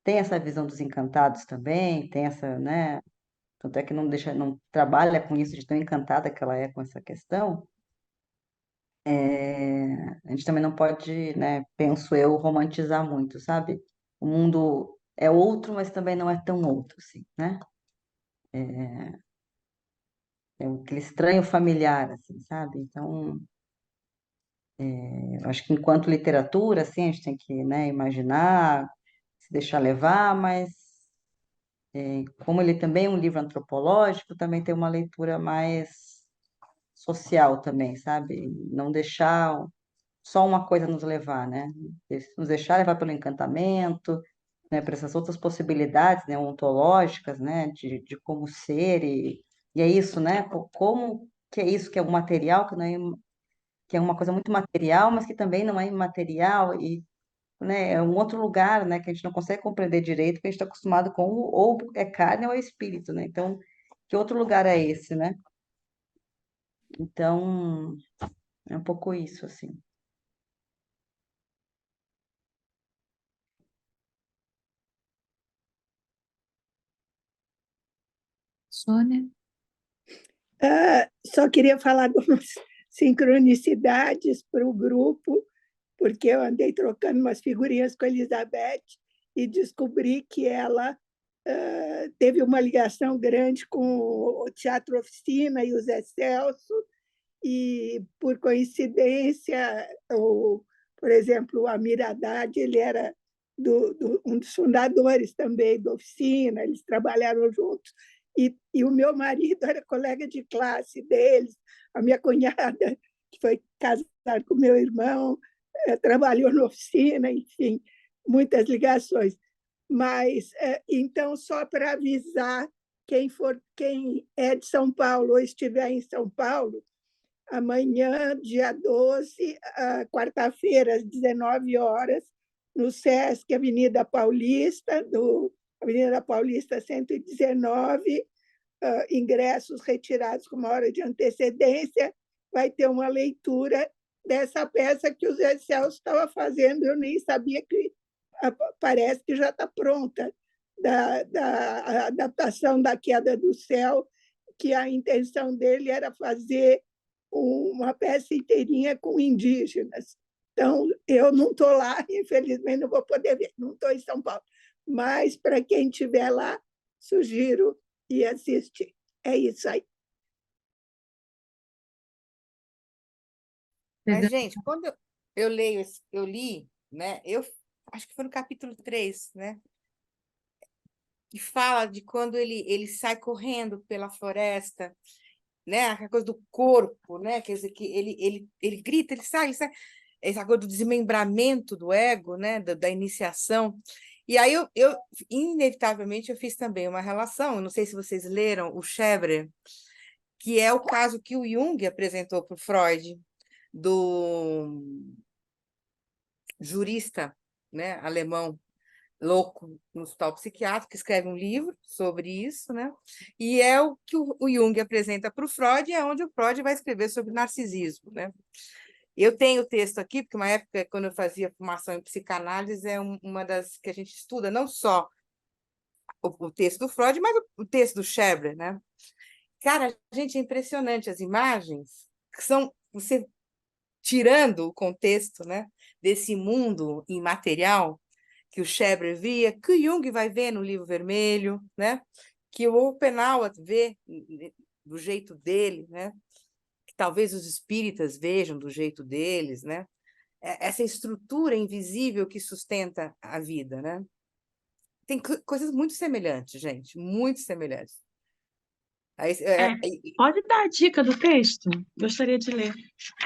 tem essa visão dos encantados também, tem essa, né, tanto é que não trabalha com isso de tão encantada que ela é com essa questão, a gente também não pode, né, penso eu, romantizar muito, sabe? O mundo é outro, mas também não é tão outro, assim, né? É aquele estranho familiar, assim, sabe? Então, eu acho que enquanto literatura, assim, a gente tem que, né, imaginar, se deixar levar, mas como ele também é um livro antropológico, também tem uma leitura mais social também, sabe? Não deixar só uma coisa nos levar, né? Nos deixar levar pelo encantamento, né? Por essas outras possibilidades, né? Ontológicas, né? De como ser e é isso, né? Como que é isso que é o material, que não é, que é uma coisa muito material, mas que também não é imaterial e, né? É um outro lugar, né? Que a gente não consegue compreender direito, porque a gente está acostumado com ou é carne ou é espírito, né? Então, que outro lugar é esse, né? Então, é um pouco isso, assim. Sônia? Só queria falar de umas sincronicidades para o grupo, porque eu andei trocando umas figurinhas com a Elizabeth e descobri que ela teve uma ligação grande com o Teatro Oficina e o Zé Celso, e, por coincidência, por exemplo, o Amir Haddad, ele era um dos fundadores também da Oficina, eles trabalharam juntos. E o meu marido era colega de classe deles, a minha cunhada, que foi casada com meu irmão, trabalhou na Oficina, enfim, muitas ligações. Mas, então, só para avisar quem é de São Paulo ou estiver em São Paulo, amanhã, dia 12, quarta-feira, às 19 horas, no SESC Avenida Paulista 119, ingressos retirados com uma hora de antecedência, vai ter uma leitura dessa peça que o Zé Celso estava fazendo, eu nem sabia que parece que já está pronta, da adaptação da Queda do Céu, que a intenção dele era fazer uma peça inteirinha com indígenas. Então, eu não estou lá, infelizmente não vou poder ver, não estou em São Paulo. Mas, para quem estiver lá, sugiro ir assistir. É isso aí. Mas, Pegando gente, quando eu leio, eu li, né? Eu acho que foi no capítulo 3, né? Que fala de quando ele sai correndo pela floresta, né? Aquela coisa do corpo, né? Quer dizer, que ele grita, ele sai, essa coisa do desmembramento do ego, né? Da iniciação. E aí, inevitavelmente, eu fiz também uma relação, eu não sei se vocês leram o Scherer, que é o caso que o Jung apresentou para o Freud, do jurista, né, alemão, louco no hospital psiquiátrico, que escreve um livro sobre isso, né? E é o que o Jung apresenta para o Freud, e é onde o Freud vai escrever sobre narcisismo, né? Eu tenho o texto aqui, porque uma época, quando eu fazia formação em psicanálise, é uma das que a gente estuda, não só o texto do Freud, mas o texto do Scherer, né? Cara, gente, é impressionante as imagens, que são você tirando o contexto, né, desse mundo imaterial que o Scherer via, que o Jung vai ver no Livro Vermelho, né? Que o Schopenhauer vê do jeito dele, né? Que talvez os espíritas vejam do jeito deles, né? Essa estrutura invisível que sustenta a vida, né? Tem coisas muito semelhantes, gente, muito semelhantes. Aí, Pode dar a dica do texto? Gostaria de ler.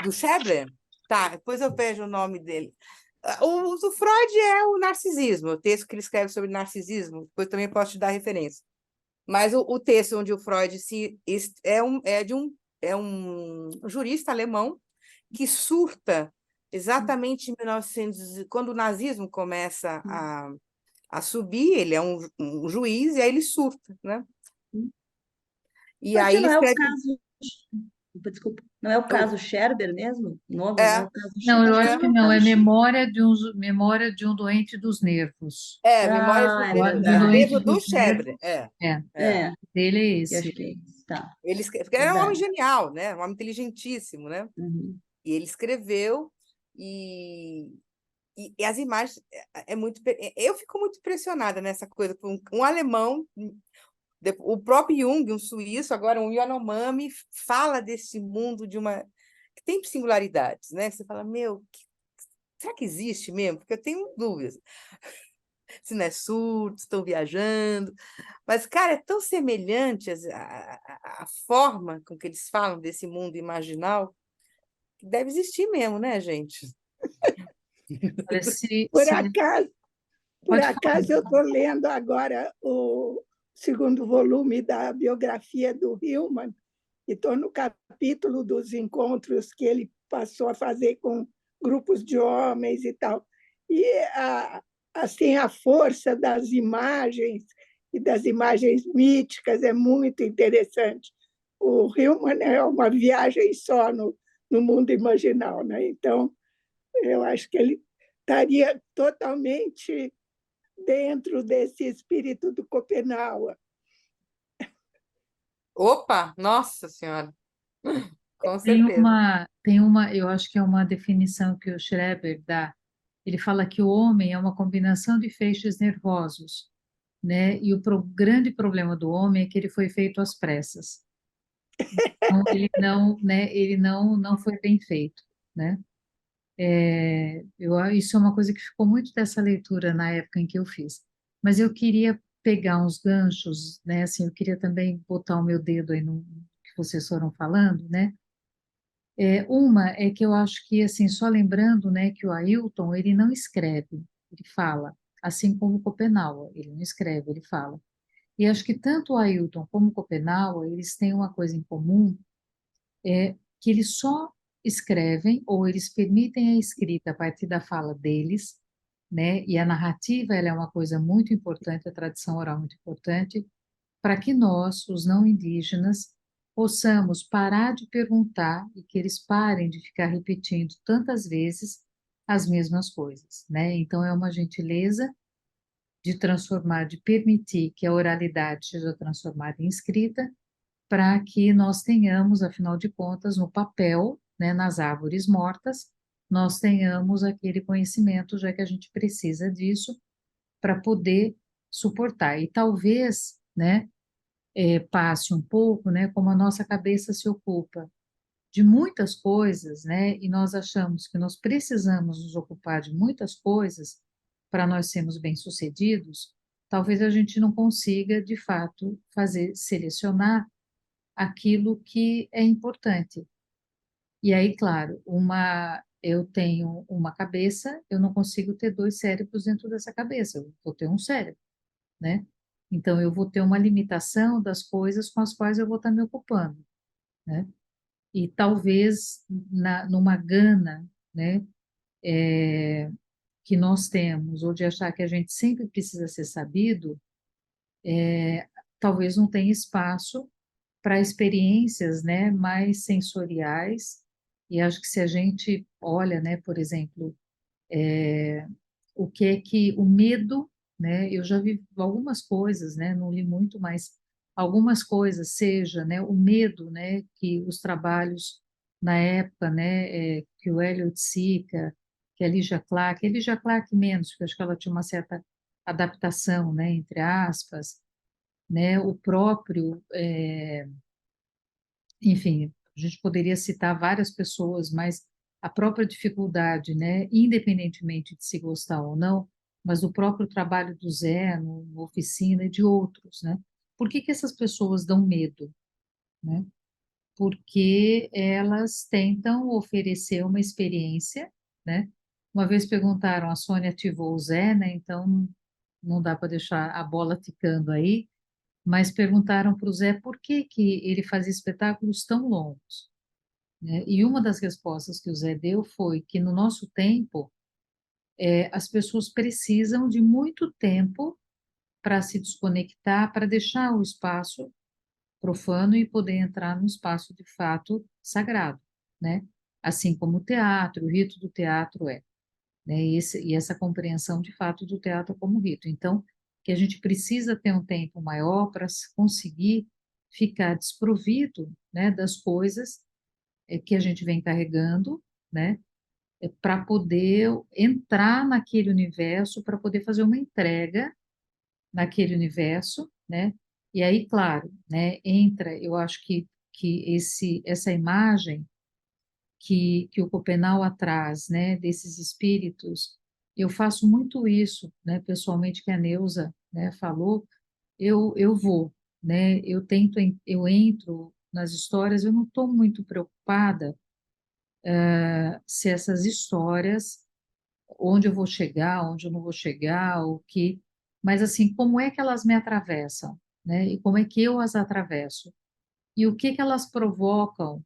do Scherer? Tá, depois eu vejo o nome dele. O do Freud é o narcisismo, o texto que ele escreve sobre narcisismo, depois também posso te dar referência. Mas o texto onde o Freud é um jurista alemão que surta exatamente em 1900, quando o nazismo começa a subir, ele é um juiz, e aí ele surta, né? E Mas aí esse ele não é o escreve... caso, desculpa, não é o caso Scherber mesmo? O nome não é É, o caso Não, eu Scherber? acho que não, é memória de um doente dos nervos. Memórias Ah, é Do do verdade. doente livro do dos Scherer. nervos, é, É. É, dele é eu acho esse. que é isso. Tá, Porque ele era um homem verdade. genial, né? Um homem inteligentíssimo, né? Uhum. E ele escreveu e as imagens muito... Eu fico muito impressionada nessa coisa. Um alemão, o próprio Jung, um suíço, agora um Yanomami, fala desse mundo que tem singularidades, né? Você fala, será que existe mesmo? Porque eu tenho dúvidas. Se não é surto, estão viajando. Mas, cara, é tão semelhante a forma com que eles falam desse mundo imaginal, que deve existir mesmo, né, gente? Olha, Por acaso, por pode acaso eu estou lendo agora o segundo volume da biografia do Hillman e estou no capítulo dos encontros que ele passou a fazer com grupos de homens e tal. E assim a força das imagens e das imagens míticas é muito interessante. O Hillman é uma viagem só no mundo imaginal, né? Então, eu acho que ele estaria totalmente dentro desse espírito do Schopenhauer. Opa, nossa senhora, com Tem certeza. eu acho que é uma definição que o Schreber dá. Ele fala que o homem é uma combinação de feixes nervosos, né? E grande problema do homem é que ele foi feito às pressas. Então, ele não foi bem feito, né? Isso é uma coisa que ficou muito dessa leitura na época em que eu fiz. Mas eu queria pegar uns ganchos, né? Assim, eu queria também botar o meu dedo aí no que vocês foram falando, né? Uma é que eu acho que, assim, só lembrando, né, que o Ailton, ele não escreve, ele fala, assim como o Schopenhauer, ele não escreve, ele fala. E acho que tanto o Ailton como o Schopenhauer, eles têm uma coisa em comum, que eles só escrevem, ou eles permitem a escrita a partir da fala deles, né, e a narrativa, ela é uma coisa muito importante, a tradição oral é muito importante, para que nós, os não indígenas, possamos parar de perguntar e que eles parem de ficar repetindo tantas vezes as mesmas coisas, né? Então, é uma gentileza de transformar, de permitir que a oralidade seja transformada em escrita, para que nós tenhamos, afinal de contas, no papel, né, nas árvores mortas, nós tenhamos aquele conhecimento, já que a gente precisa disso para poder suportar. E talvez, né, passe um pouco, né, como a nossa cabeça se ocupa de muitas coisas, né, e nós achamos que nós precisamos nos ocupar de muitas coisas para nós sermos bem-sucedidos, talvez a gente não consiga, de fato, selecionar aquilo que é importante. E aí, claro, eu tenho uma cabeça, eu não consigo ter dois cérebros dentro dessa cabeça, eu vou ter um cérebro, né? Então, eu vou ter uma limitação das coisas com as quais eu vou estar me ocupando, né? E talvez numa gana, né, que nós temos, ou de achar que a gente sempre precisa ser sabido, talvez não tenha espaço para experiências, né, mais sensoriais. E acho que se a gente olha, né, por exemplo, o que é que o medo, né, eu já vi algumas coisas, né, não li muito, mas algumas coisas, seja, né, o medo, né, que os trabalhos na época, né, que o Eliot Sica, que a Lígia Clark menos, porque acho que ela tinha uma certa adaptação, né, entre aspas, né, o próprio, enfim, a gente poderia citar várias pessoas, mas a própria dificuldade, né, independentemente de se gostar ou não, mas o próprio trabalho do Zé no Oficina e de outros, né? Por que que essas pessoas dão medo, né? Porque elas tentam oferecer uma experiência, né? Uma vez perguntaram, a Sônia ativou o Zé, né? Então não dá para deixar a bola ticando aí, mas perguntaram para o Zé por que que ele fazia espetáculos tão longos, né? E uma das respostas que o Zé deu foi que no nosso tempo, as pessoas precisam de muito tempo para se desconectar, para deixar o espaço profano e poder entrar no espaço de fato sagrado, né? Assim como o teatro, o rito do teatro é, né? E essa compreensão de fato do teatro como rito. Então, que a gente precisa ter um tempo maior para conseguir ficar desprovido, né, das coisas que a gente vem carregando, né, para poder entrar naquele universo, para poder fazer uma entrega naquele universo, né? E aí, claro, né, entra, eu acho que essa imagem que o Copenau traz, né, desses espíritos, eu faço muito isso, né, pessoalmente, que a Neuza, né, falou, eu vou, né, eu entro nas histórias, eu não estou muito preocupada se essas histórias, onde eu vou chegar, onde eu não vou chegar, o que, mas assim, como é que elas me atravessam, né? E como é que eu as atravesso? E o que que elas provocam?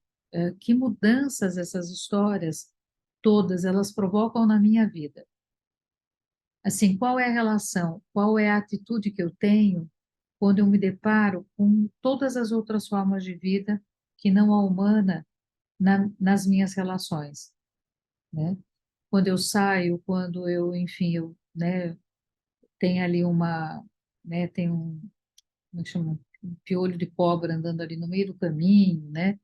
Que mudanças essas histórias todas elas provocam na minha vida? Assim, qual é a relação? Qual é a atitude que eu tenho quando eu me deparo com todas as outras formas de vida que não a humana nas minhas relações, né? Quando eu saio, quando eu, enfim, eu, né, tem ali uma, né, tem um, como é que chama? Um piolho de cobra andando ali no meio do caminho, né?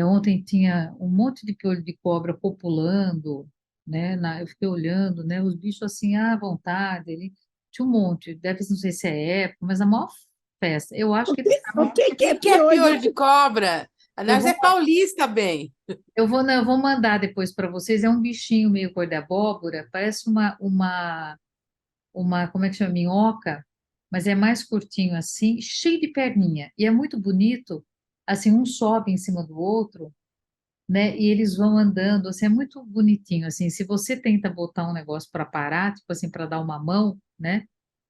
Ontem tinha um monte de piolho de cobra populando, né? Eu fiquei olhando, né? Os bichos assim, à vontade, ele tinha um monte, deve, não sei se é época, mas a maior festa. Eu acho que eles O estavam. que é O que é piolho piolho? de cobra? Eu Aliás, vou, é paulista, bem. não, eu vou mandar depois para vocês. É um bichinho meio cor de abóbora, parece como é que chama? Minhoca, mas é mais curtinho assim, cheio de perninha. E é muito bonito, assim, um sobe em cima do outro, né? E eles vão andando, assim, é muito bonitinho, assim. Se você tenta botar um negócio para parar, tipo assim, para dar uma mão, né?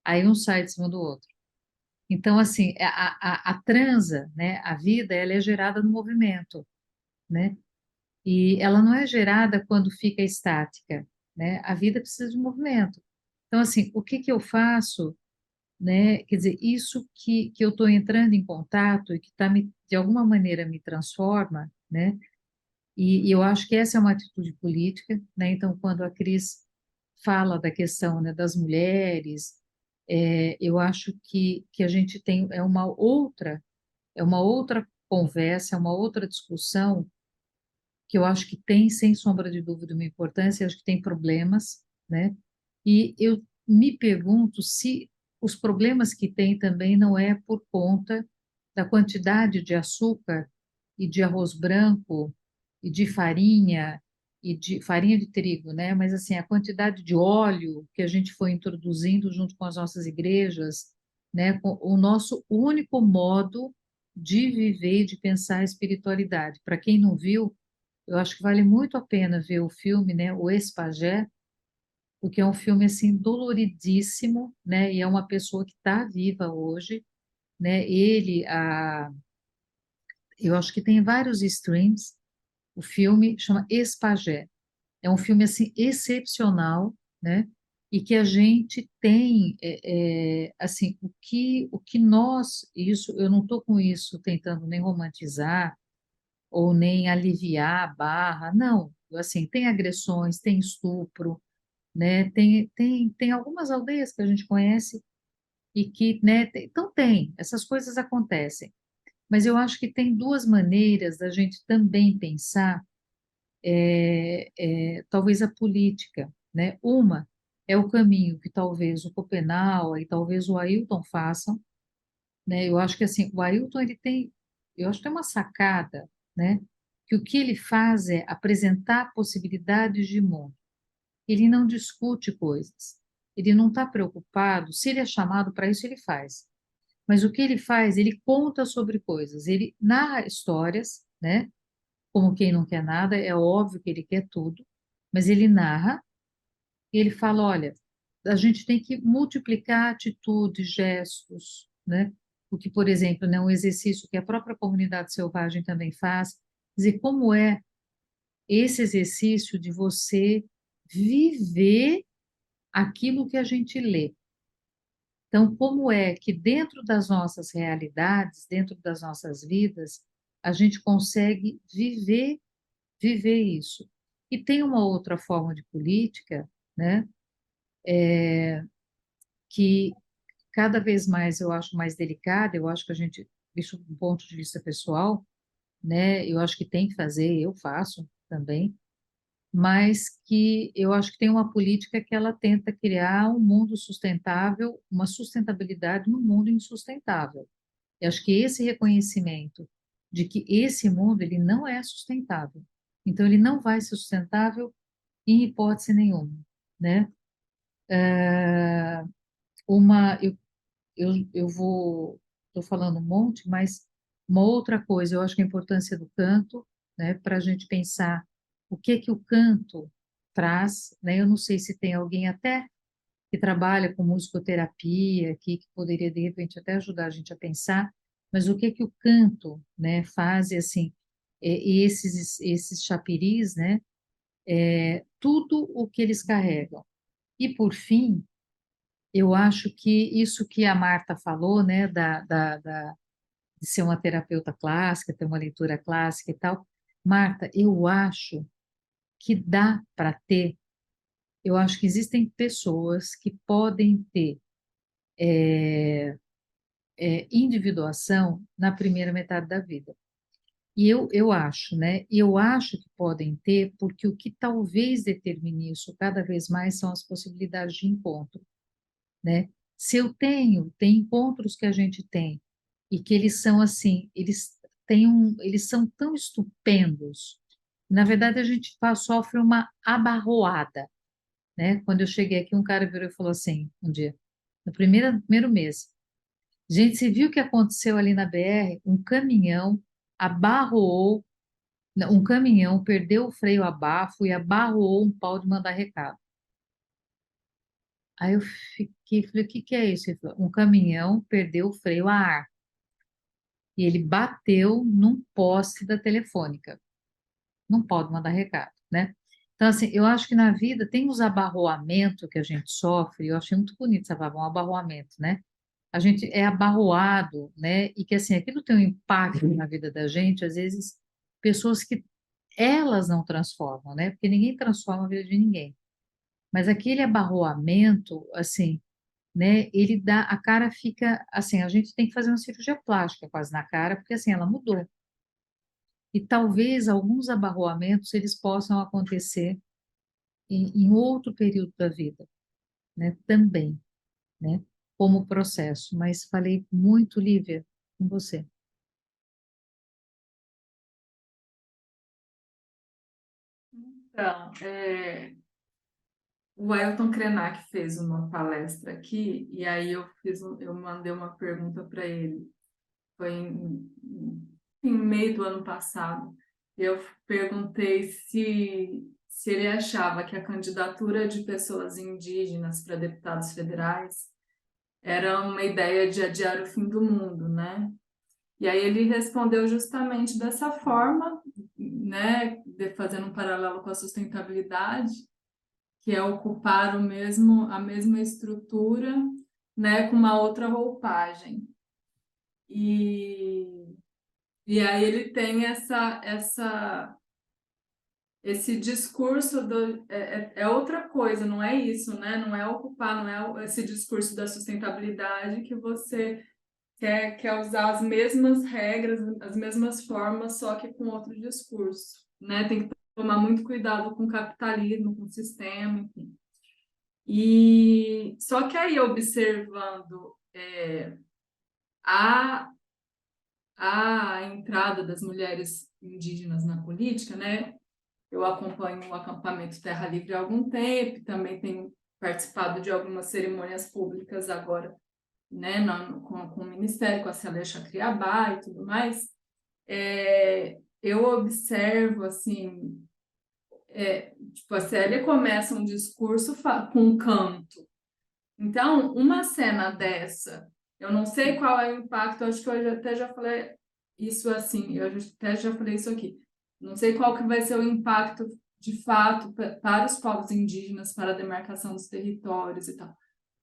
Aí um sai de cima do outro. Então, assim, a transa, né? A vida, ela é gerada no movimento, né? E ela não é gerada quando fica estática, né? A vida precisa de movimento. Então, assim, o que que eu faço, né? Quer dizer, isso que eu estou entrando em contato e que tá de alguma maneira me transforma, né? E eu acho que essa é uma atitude política, né? Então, quando a Cris fala da questão, né, das mulheres, eu acho que a gente tem é uma outra conversa, é uma outra discussão que eu acho que tem, sem sombra de dúvida, uma importância, eu acho que tem problemas, né? E eu me pergunto se os problemas que tem também não é por conta da quantidade de açúcar e de arroz branco e de farinha de trigo, né? Mas assim, a quantidade de óleo que a gente foi introduzindo junto com as nossas igrejas, né? Com o nosso único modo de viver e de pensar a espiritualidade. Para quem não viu, eu acho que vale muito a pena ver o filme, né, O Ex-Pajé, porque é um filme assim doloridíssimo, né, e é uma pessoa que está viva hoje, né, eu acho que tem vários streams, o filme chama Ex-Pajé, é um filme assim excepcional, né, e que a gente tem, assim, o que nós, isso, eu não estou com isso tentando nem romantizar, ou nem aliviar a barra, não, assim, tem agressões, tem estupro, né? Tem algumas aldeias que a gente conhece e que, né? Então essas coisas acontecem. Mas eu acho que tem duas maneiras da gente também pensar, talvez a política, né? Uma é o caminho que talvez o Copenau e talvez o Ailton façam, né? Eu acho que assim, o Ailton eu acho que tem uma sacada, né? Que o que ele faz é apresentar possibilidades de mundo. Ele não discute coisas. Ele não está preocupado. Se ele é chamado para isso, ele faz. Mas o que ele faz? Ele conta sobre coisas. Ele narra histórias, né? Como quem não quer nada. É óbvio que ele quer tudo. Mas ele narra e ele fala: olha, a gente tem que multiplicar atitudes, gestos, né? O que, por exemplo, né, um exercício que a própria comunidade selvagem também faz. Dizer como é esse exercício de você viver aquilo que a gente lê. Então, como é que dentro das nossas realidades, dentro das nossas vidas, a gente consegue viver isso? E tem uma outra forma de política, né, que cada vez mais eu acho mais delicada, eu acho que a gente, isso do ponto de vista pessoal, né, eu acho que tem que fazer, eu faço também, mas que eu acho que tem uma política que ela tenta criar um mundo sustentável, uma sustentabilidade no mundo insustentável. Eu acho que esse reconhecimento de que esse mundo ele não é sustentável, então ele não vai ser sustentável em hipótese nenhuma, né? Ah, eu vou, estou falando um monte, mas uma outra coisa, eu acho que a importância do canto, né, para a gente pensar o que o canto traz, né? Eu não sei se tem alguém até que trabalha com musicoterapia aqui, que poderia, de repente, até ajudar a gente a pensar, mas o que o canto, né, faz, e assim, esses chapiris, né, tudo o que eles carregam. E, por fim, eu acho que isso que a Marta falou, né, de ser uma terapeuta clássica, ter uma leitura clássica e tal, Marta, eu acho que dá para ter, eu acho que existem pessoas que podem ter individuação na primeira metade da vida. E eu acho, né? Eu acho que podem ter, porque o que talvez determine isso cada vez mais são as possibilidades de encontro, né? Se eu tem encontros que a gente tem, e que eles são assim, eles são tão estupendos. Na verdade, a gente sofre uma abarroada, né? Quando eu cheguei aqui, um cara virou e falou assim, um dia, no primeiro mês, gente, você viu o que aconteceu ali na BR? Abarroou, um caminhão perdeu o freio a bafo e abarroou um pau de mandar recado. Aí eu falei, o que que é isso? Ele falou, um caminhão perdeu o freio a ar e ele bateu num poste da telefônica. Não pode mandar recado, né? Então, assim, eu acho que na vida tem uns abarroamentos que a gente sofre, eu achei muito bonito essa palavra, um abarroamento, né? A gente é abarroado, né? E que assim, aquilo tem um impacto na vida da gente, às vezes, pessoas que elas não transformam, né? Porque ninguém transforma a vida de ninguém. Mas aquele abarroamento, assim, né? Ele dá, a cara fica, assim, a gente tem que fazer uma cirurgia plástica quase na cara, porque assim, ela mudou. E talvez alguns abarroamentos eles possam acontecer em outro período da vida, né? Também, né? Como processo. Mas falei muito, Lívia, com você. Então, o Ailton Krenak fez uma palestra aqui, e aí eu mandei uma pergunta para ele. Foi em meio do ano passado. eu perguntei se ele achava que a candidatura de pessoas indígenas para deputados federais era uma ideia de adiar o fim do mundo, né? E aí ele respondeu justamente dessa forma, né, fazendo um paralelo com a sustentabilidade, que é ocupar a mesma estrutura, né, com uma outra roupagem. E aí ele tem esse discurso é outra coisa, não é isso, né? Não é ocupar, não é esse discurso da sustentabilidade que você quer usar as mesmas regras, as mesmas formas, só que com outro discurso, né? Tem que tomar muito cuidado com o capitalismo, com o sistema, enfim. E só que aí, observando a entrada das mulheres indígenas na política, né? Eu acompanho o acampamento Terra Livre há algum tempo, também tenho participado de algumas cerimônias públicas agora, né, com o Ministério, com a Celeste Criabá e tudo mais. Eu observo, assim, tipo, a Célia começa um discurso com um canto. Então, uma cena dessa, eu não sei qual é o impacto, acho que eu até já falei isso assim, eu até já falei isso aqui. Não sei qual que vai ser o impacto de fato para os povos indígenas, para a demarcação dos territórios e tal.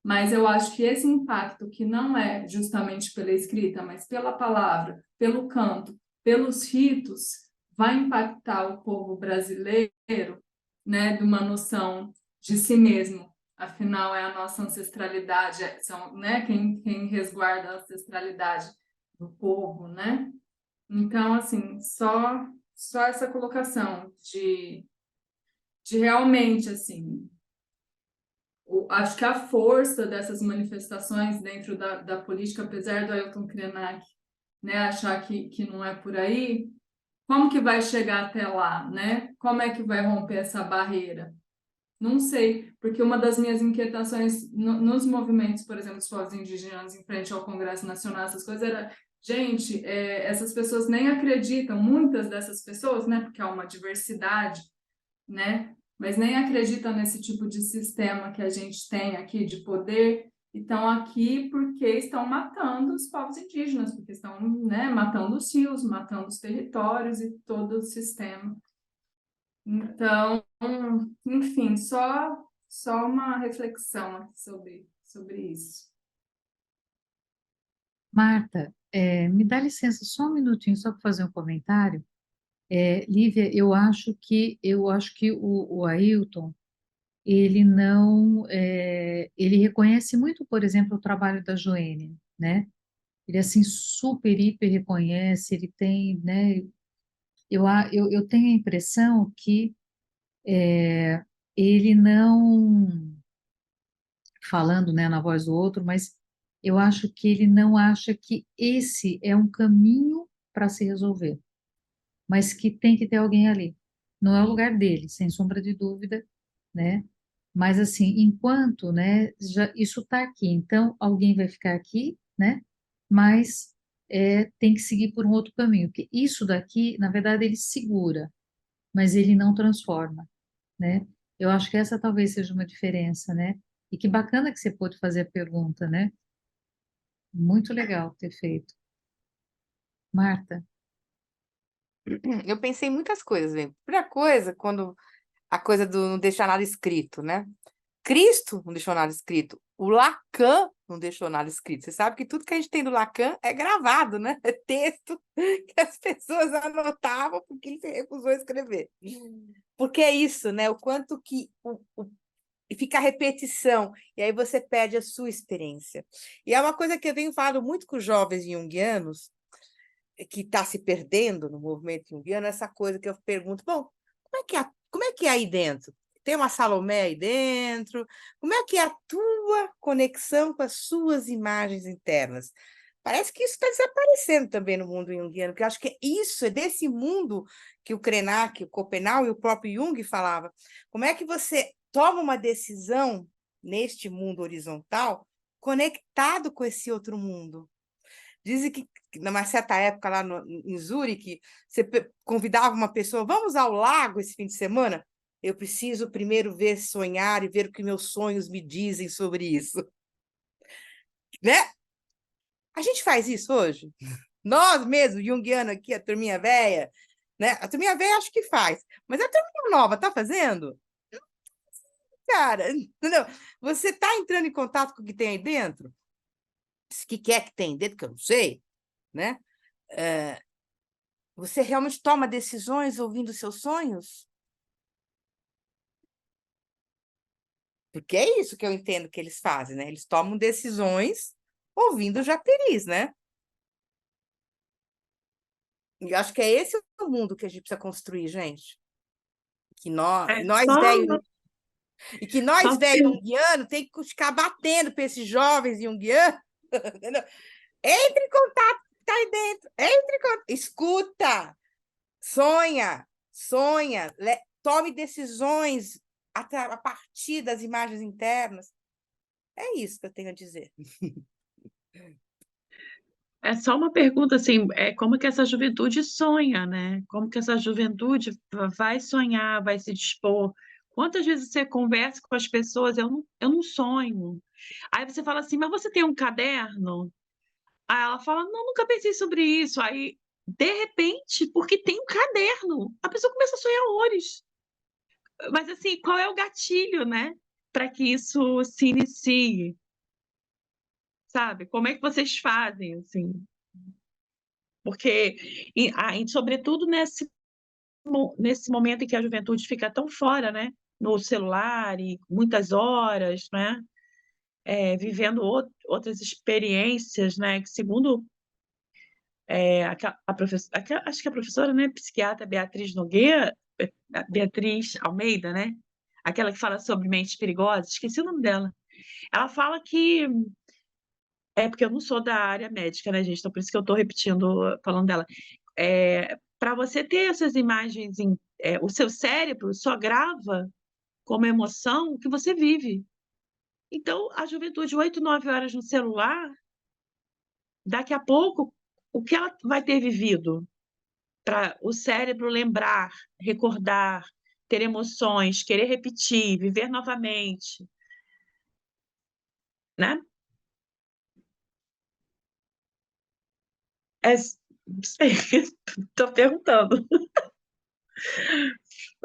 Mas eu acho que esse impacto, que não é justamente pela escrita, mas pela palavra, pelo canto, pelos ritos, vai impactar o povo brasileiro, né, de uma noção de si mesmo. Afinal, é a nossa ancestralidade, são, né, quem resguarda a ancestralidade do povo, né? Então, assim, só essa colocação de realmente, assim, acho que a força dessas manifestações dentro da política, apesar do Ailton Krenak, né, achar que não é por aí, como que vai chegar até lá, né? Como é que vai romper essa barreira? Não sei, porque uma das minhas inquietações nos movimentos, por exemplo, dos povos indígenas em frente ao Congresso Nacional, essas coisas, era, gente, essas pessoas nem acreditam, muitas dessas pessoas, né, porque há uma diversidade, né, mas nem acreditam nesse tipo de sistema que a gente tem aqui de poder, e estão aqui porque estão matando os povos indígenas, porque estão, né, matando os rios, matando os territórios e todo o sistema. Então, enfim, só uma reflexão aqui sobre isso. Marta, me dá licença só um minutinho, só para fazer um comentário. Lívia, eu acho que o Ailton, ele não, ele reconhece muito, por exemplo, o trabalho da Joênia, né? Ele, assim, super, hiper reconhece, ele tem, né? Eu tenho a impressão que ele não, falando, né, na voz do outro, mas eu acho que ele não acha que esse é um caminho para se resolver, mas que tem que ter alguém ali. Não é o lugar dele, sem sombra de dúvida, né? Mas assim, enquanto, né, isso está aqui, então alguém vai ficar aqui, né? Mas tem que seguir por um outro caminho, porque isso daqui, na verdade, ele segura, mas ele não transforma, né? Eu acho que essa talvez seja uma diferença, né? E que bacana que você pôde fazer a pergunta, né? Muito legal ter feito. Marta, Eu pensei em muitas coisas, bem. Primeira coisa, quando a coisa do não deixar nada escrito, né? Cristo não deixou nada escrito. O Lacan não deixou nada escrito. Você sabe que tudo que a gente tem do Lacan é gravado, né? É texto que as pessoas anotavam porque ele se recusou a escrever. Porque é isso, né? O quanto que e fica a repetição, e aí você perde a sua experiência. E é uma coisa que eu venho falando muito com os jovens junguianos, que está se perdendo no movimento junguiano, essa coisa que eu pergunto, bom, como é que é aí dentro? Tem uma Salomé aí dentro? Como é que é a tua conexão com as suas imagens internas? Parece que isso está desaparecendo também no mundo junguiano, porque eu acho que isso é desse mundo que o Krenak, o Copenau e o próprio Jung falava. Como é que você toma uma decisão neste mundo horizontal conectado com esse outro mundo? Dizem que numa certa época lá em Zurique, você convidava uma pessoa, vamos ao lago esse fim de semana? Eu preciso primeiro ver, sonhar e ver o que meus sonhos me dizem sobre isso. Né? A gente faz isso hoje? Nós mesmos, junguiano aqui, a turminha velha, né? A turminha velha acho que faz, mas a turminha nova tá fazendo? Cara, entendeu? Você tá entrando em contato com o que tem aí dentro? O que quer que tem dentro, que eu não sei, né? Você realmente toma decisões ouvindo seus sonhos? Porque é isso que eu entendo que eles fazem, né? Eles tomam decisões ouvindo o Japeris, né? E eu acho que é esse o mundo que a gente precisa construir, gente. Que É, nós só, velhos, e que só nós velhos junguianos tem que ficar batendo para esses jovens junguianos, entendeu? Entre em contato, tá aí dentro. Entre em contato, escuta, sonha, tome decisões a partir das imagens internas. É isso que eu tenho a dizer. é só uma pergunta assim, como que essa juventude sonha, né? Como que essa juventude vai sonhar, vai se dispor? Quantas vezes você conversa com as pessoas, eu não sonho. Aí você fala assim, mas você tem um caderno? Aí ela fala, não, nunca pensei sobre isso. Aí, de repente, porque tem um caderno, a pessoa começa a sonhar horrores. Mas assim, qual é o gatilho, né? Para que isso se inicie, sabe? Como é que vocês fazem, assim? Porque, sobretudo nesse momento em que a juventude fica tão fora, né? No celular e muitas horas, né? Vivendo outras experiências, né? Que segundo acho que a professora, né? Psiquiatra Beatriz Nogueira, Beatriz Almeida, né? Aquela que fala sobre mentes perigosas, esqueci o nome dela. Ela fala que porque eu não sou da área médica, né, gente? Então, por isso que eu estou repetindo, falando dela. Para você ter essas imagens, o seu cérebro só grava como emoção o que você vive. Então, a juventude, 8, 9 horas no celular, daqui a pouco, o que ela vai ter vivido? Para o cérebro lembrar, recordar, ter emoções, querer repetir, viver novamente, né? Estou perguntando.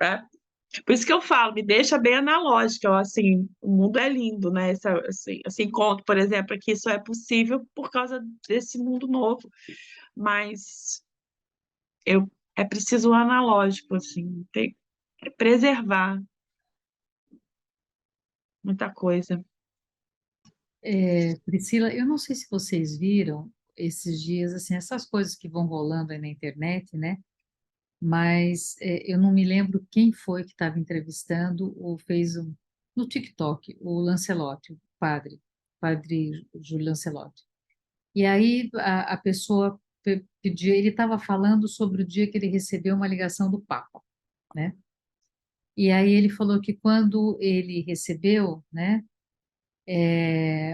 Né? Por isso que eu falo, me deixa bem analógica, assim, o mundo é lindo, né? Esse encontro, por exemplo, aqui só é possível por causa desse mundo novo, mas é preciso o analógico, assim, preservar muita coisa. Priscila, eu não sei se vocês viram esses dias, assim, essas coisas que vão rolando aí na internet, né? Mas eu não me lembro quem foi que estava entrevistando ou fez no TikTok, o Lancelotti, o padre Júlio Lancelotti. E aí a pessoa pediu, ele estava falando sobre o dia que ele recebeu uma ligação do Papa, né? E aí ele falou que quando ele recebeu, né,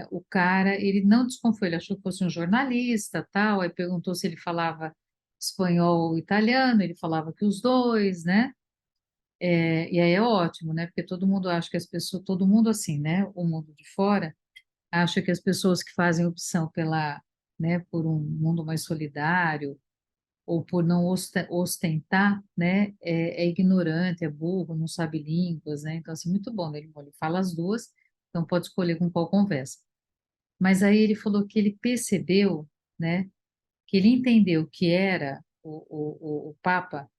o cara, ele não desconfiou, ele achou que fosse um jornalista, tal, aí perguntou se ele falava espanhol ou italiano, ele falava que os dois, né? E aí é ótimo, né? Porque todo mundo acha que as pessoas, todo mundo assim, né? O mundo de fora acha que as pessoas que fazem opção né, por um mundo mais solidário ou por não ostentar, né, é ignorante, é burro, não sabe línguas, né? Então, assim, muito bom, né? Ele fala as duas, então pode escolher com qual conversa. Mas aí ele falou que ele percebeu, né, que ele entendeu que era o Papa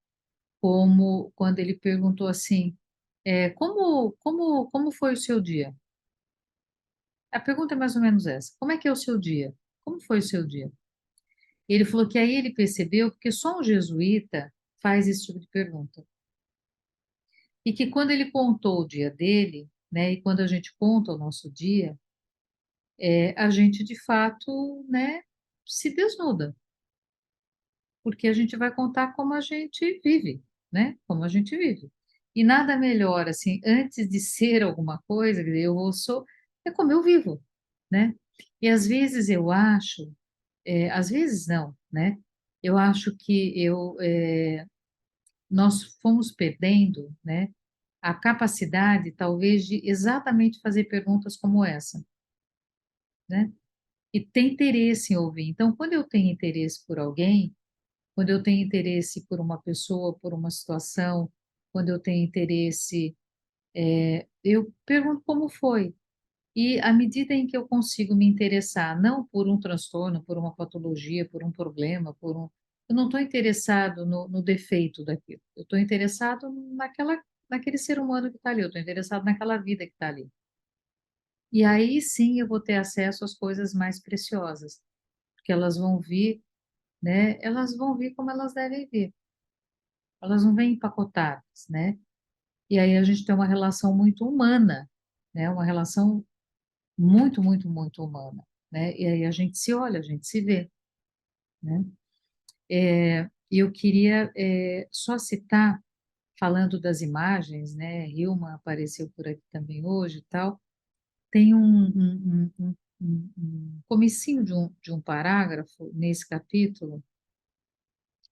como quando ele perguntou assim, como foi o seu dia? A pergunta é mais ou menos essa, como é que é o seu dia? Como foi o seu dia? Ele falou que aí ele percebeu, porque só um jesuíta faz esse tipo de pergunta. E que quando ele contou o dia dele, né, e quando a gente conta o nosso dia, a gente de fato, né, se desnuda, porque a gente vai contar como a gente vive, né, como a gente vive. E nada melhor, assim, antes de ser alguma coisa, quer dizer, é como eu vivo, né? E às vezes eu acho às vezes não, né? Eu acho que nós fomos perdendo, né, a capacidade, talvez, de exatamente fazer perguntas como essa, né? E ter interesse em ouvir. Então, quando eu tenho interesse por alguém, quando eu tenho interesse por uma pessoa, por uma situação, quando eu tenho interesse, eu pergunto como foi. E à medida em que eu consigo me interessar, não por um transtorno, por uma patologia, por um problema, eu não estou interessado no defeito daquilo. Eu estou interessado naquele ser humano que está ali. Eu estou interessado naquela vida que está ali. E aí sim eu vou ter acesso às coisas mais preciosas, porque elas vão vir, né? Elas vão vir como elas devem vir. Elas não vêm empacotadas, né? E aí a gente tem uma relação muito humana, né? Uma relação muito, muito, muito humana, né? E aí a gente se olha, a gente se vê, né? E eu queria só citar, falando das imagens, né? Hilma apareceu por aqui também hoje e tal. Tem um comecinho de um parágrafo nesse capítulo,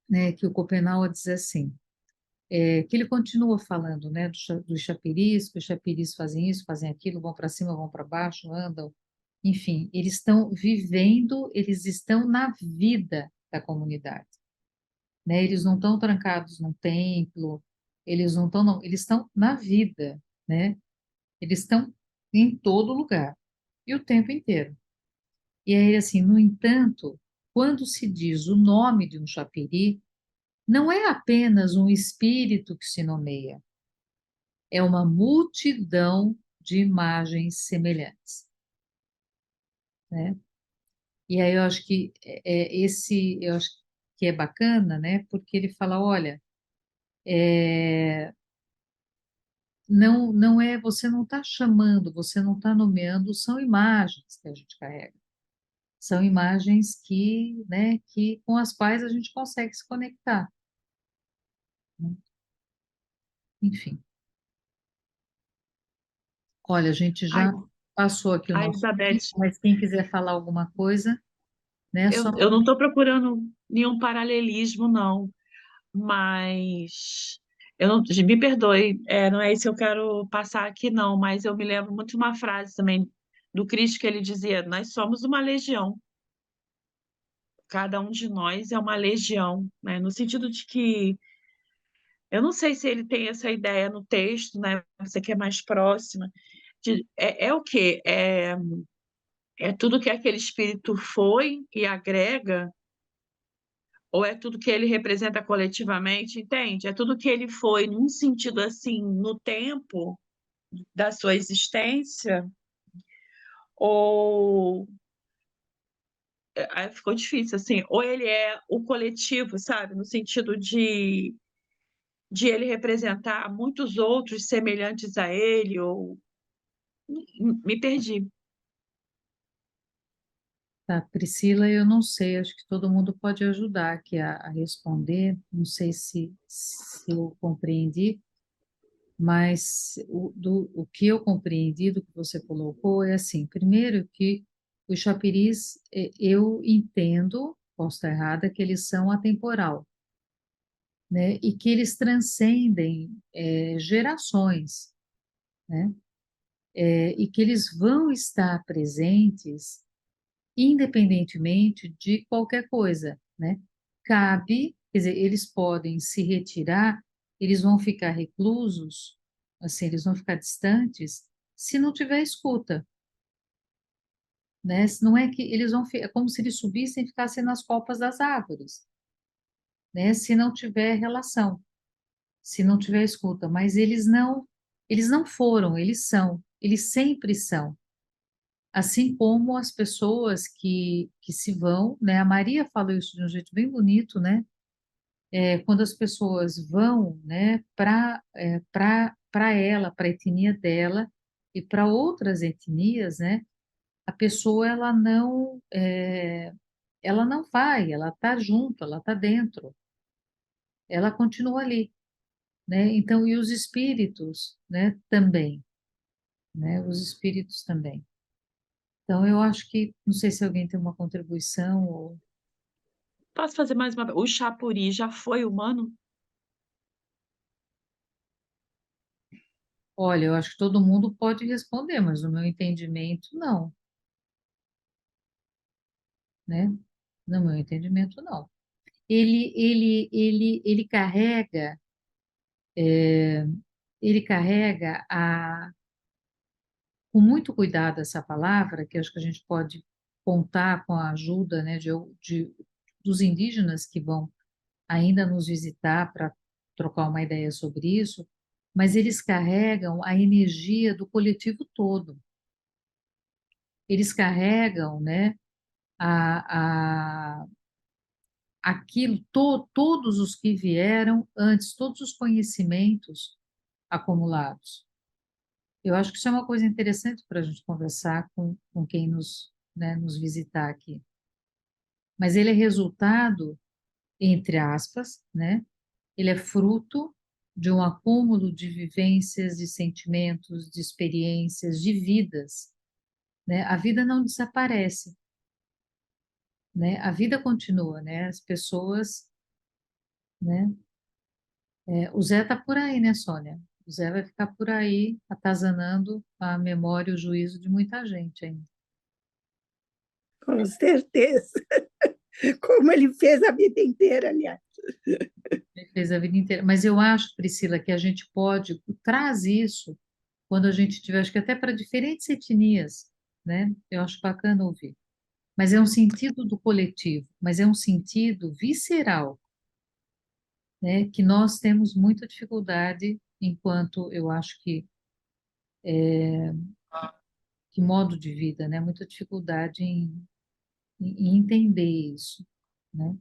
né? Que o Schopenhauer diz assim, que ele continua falando, né? Dos chapiris, que os chapiris fazem isso, fazem aquilo, vão para cima, vão para baixo, andam. Enfim, eles estão vivendo, eles estão na vida da comunidade, né? Eles não estão trancados num templo, eles não estão, não, eles estão na vida, né? Eles estão em todo lugar e o tempo inteiro. E aí, assim, no entanto, quando se diz o nome de um chapiri, não é apenas um espírito que se nomeia, é uma multidão de imagens semelhantes, né? E aí eu acho que eu acho que é bacana, né? Porque ele fala, olha, não é, você não está chamando, você não está nomeando, são imagens que a gente carrega. São imagens que, né, que com as quais a gente consegue se conectar, né? Enfim, olha, a gente Ai, já passou aqui o ai, nosso tempo, Elizabeth, mas quem quiser falar alguma coisa, né, só eu não estou procurando nenhum paralelismo, não, mas eu não, me perdoe, não é isso que eu quero passar aqui, não, mas eu me lembro muito de uma frase também do Cristo que ele dizia: nós somos uma legião, cada um de nós é uma legião, né? No sentido de que eu não sei se ele tem essa ideia no texto, né? Você que é mais próxima, é o quê? É tudo que aquele espírito foi e agrega, ou é tudo que ele representa coletivamente, entende? É tudo que ele foi num sentido assim, no tempo da sua existência, ou aí ficou difícil assim, ou ele é o coletivo, sabe? No sentido de ele representar muitos outros semelhantes a ele, ou me perdi. tá, Priscila, eu não sei, acho que todo mundo pode ajudar aqui a responder, não sei se eu compreendi, mas o que eu compreendi do que você colocou é assim, primeiro que os chapiris, eu entendo, posso estar errada, que eles são atemporal, né, e que eles transcendem gerações, né, e que eles vão estar presentes independentemente de qualquer coisa, né? Cabe, quer dizer, eles podem se retirar, eles vão ficar reclusos, assim, eles vão ficar distantes, se não tiver escuta, né? Se não é que eles é como se eles subissem e ficassem nas copas das árvores, né? Se não tiver relação, se não tiver escuta, mas eles não foram, eles são, eles sempre são. Assim como as pessoas que se vão, né? A Maria falou isso de um jeito bem bonito, né? Quando as pessoas vão, né, para ela, para a etnia dela e para outras etnias, né? A pessoa ela não vai, ela está junto, ela está dentro, ela continua ali, né? Então, e os espíritos, né? Também, né? Os espíritos também. Então, eu acho que, não sei se alguém tem uma contribuição ou Posso fazer mais uma? O Chapuri já foi humano? Olha, eu acho que todo mundo pode responder, mas no meu entendimento, não, né? No meu entendimento, não. Ele carrega, ele carrega com muito cuidado essa palavra, que acho que a gente pode contar com a ajuda, né, dos indígenas que vão ainda nos visitar para trocar uma ideia sobre isso, mas eles carregam a energia do coletivo todo. Eles carregam, né, a, a, todos os que vieram antes, todos os conhecimentos acumulados. Eu acho que isso é uma coisa interessante para a gente conversar com quem nos, né, nos visitar aqui. Mas ele é resultado, entre aspas, né? Ele é fruto de um acúmulo de vivências, de sentimentos, de experiências, de vidas, né? A vida não desaparece, né? A vida continua, né? As pessoas, né? O Zé está por aí, né, Sônia? O Zé vai ficar por aí atazanando a memória e o juízo de muita gente ainda. Com certeza. Como ele fez a vida inteira, aliás. Ele fez a vida inteira. Mas eu acho, Priscila, que a gente traz isso quando a gente tiver, acho que até para diferentes etnias, né? Eu acho bacana ouvir. Mas é um sentido do coletivo, mas é um sentido visceral, né? Que nós temos muita dificuldade, enquanto eu acho que modo de vida, né? Muita dificuldade em entender isso, né?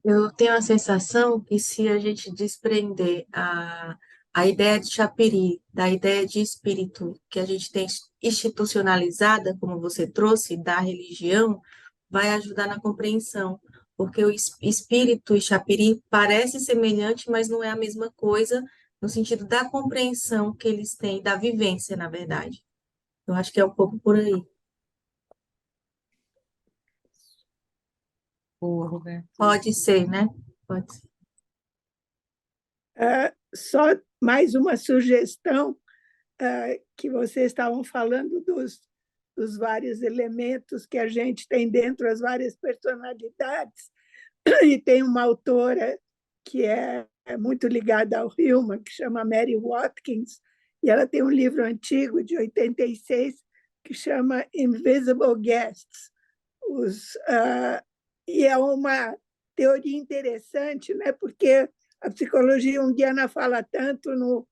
Eu tenho a sensação que se a gente desprender a ideia de chapiri, da ideia de espírito que a gente tem institucionalizada, como você trouxe, da religião, vai ajudar na compreensão, porque o espírito e chapiri parecem semelhantes, mas não é a mesma coisa, no sentido da compreensão que eles têm, da vivência, na verdade. Eu acho que é um pouco por aí. Boa, Roberto. Pode ser, né? Pode ser. Só mais uma sugestão, que vocês estavam falando dos vários elementos que a gente tem dentro, as várias personalidades, e tem uma autora que é muito ligada ao Hillman, que chama Mary Watkins, e ela tem um livro antigo, de 86, que chama Invisible Guests. E é uma teoria interessante, né? Porque a psicologia junguiana fala tanto no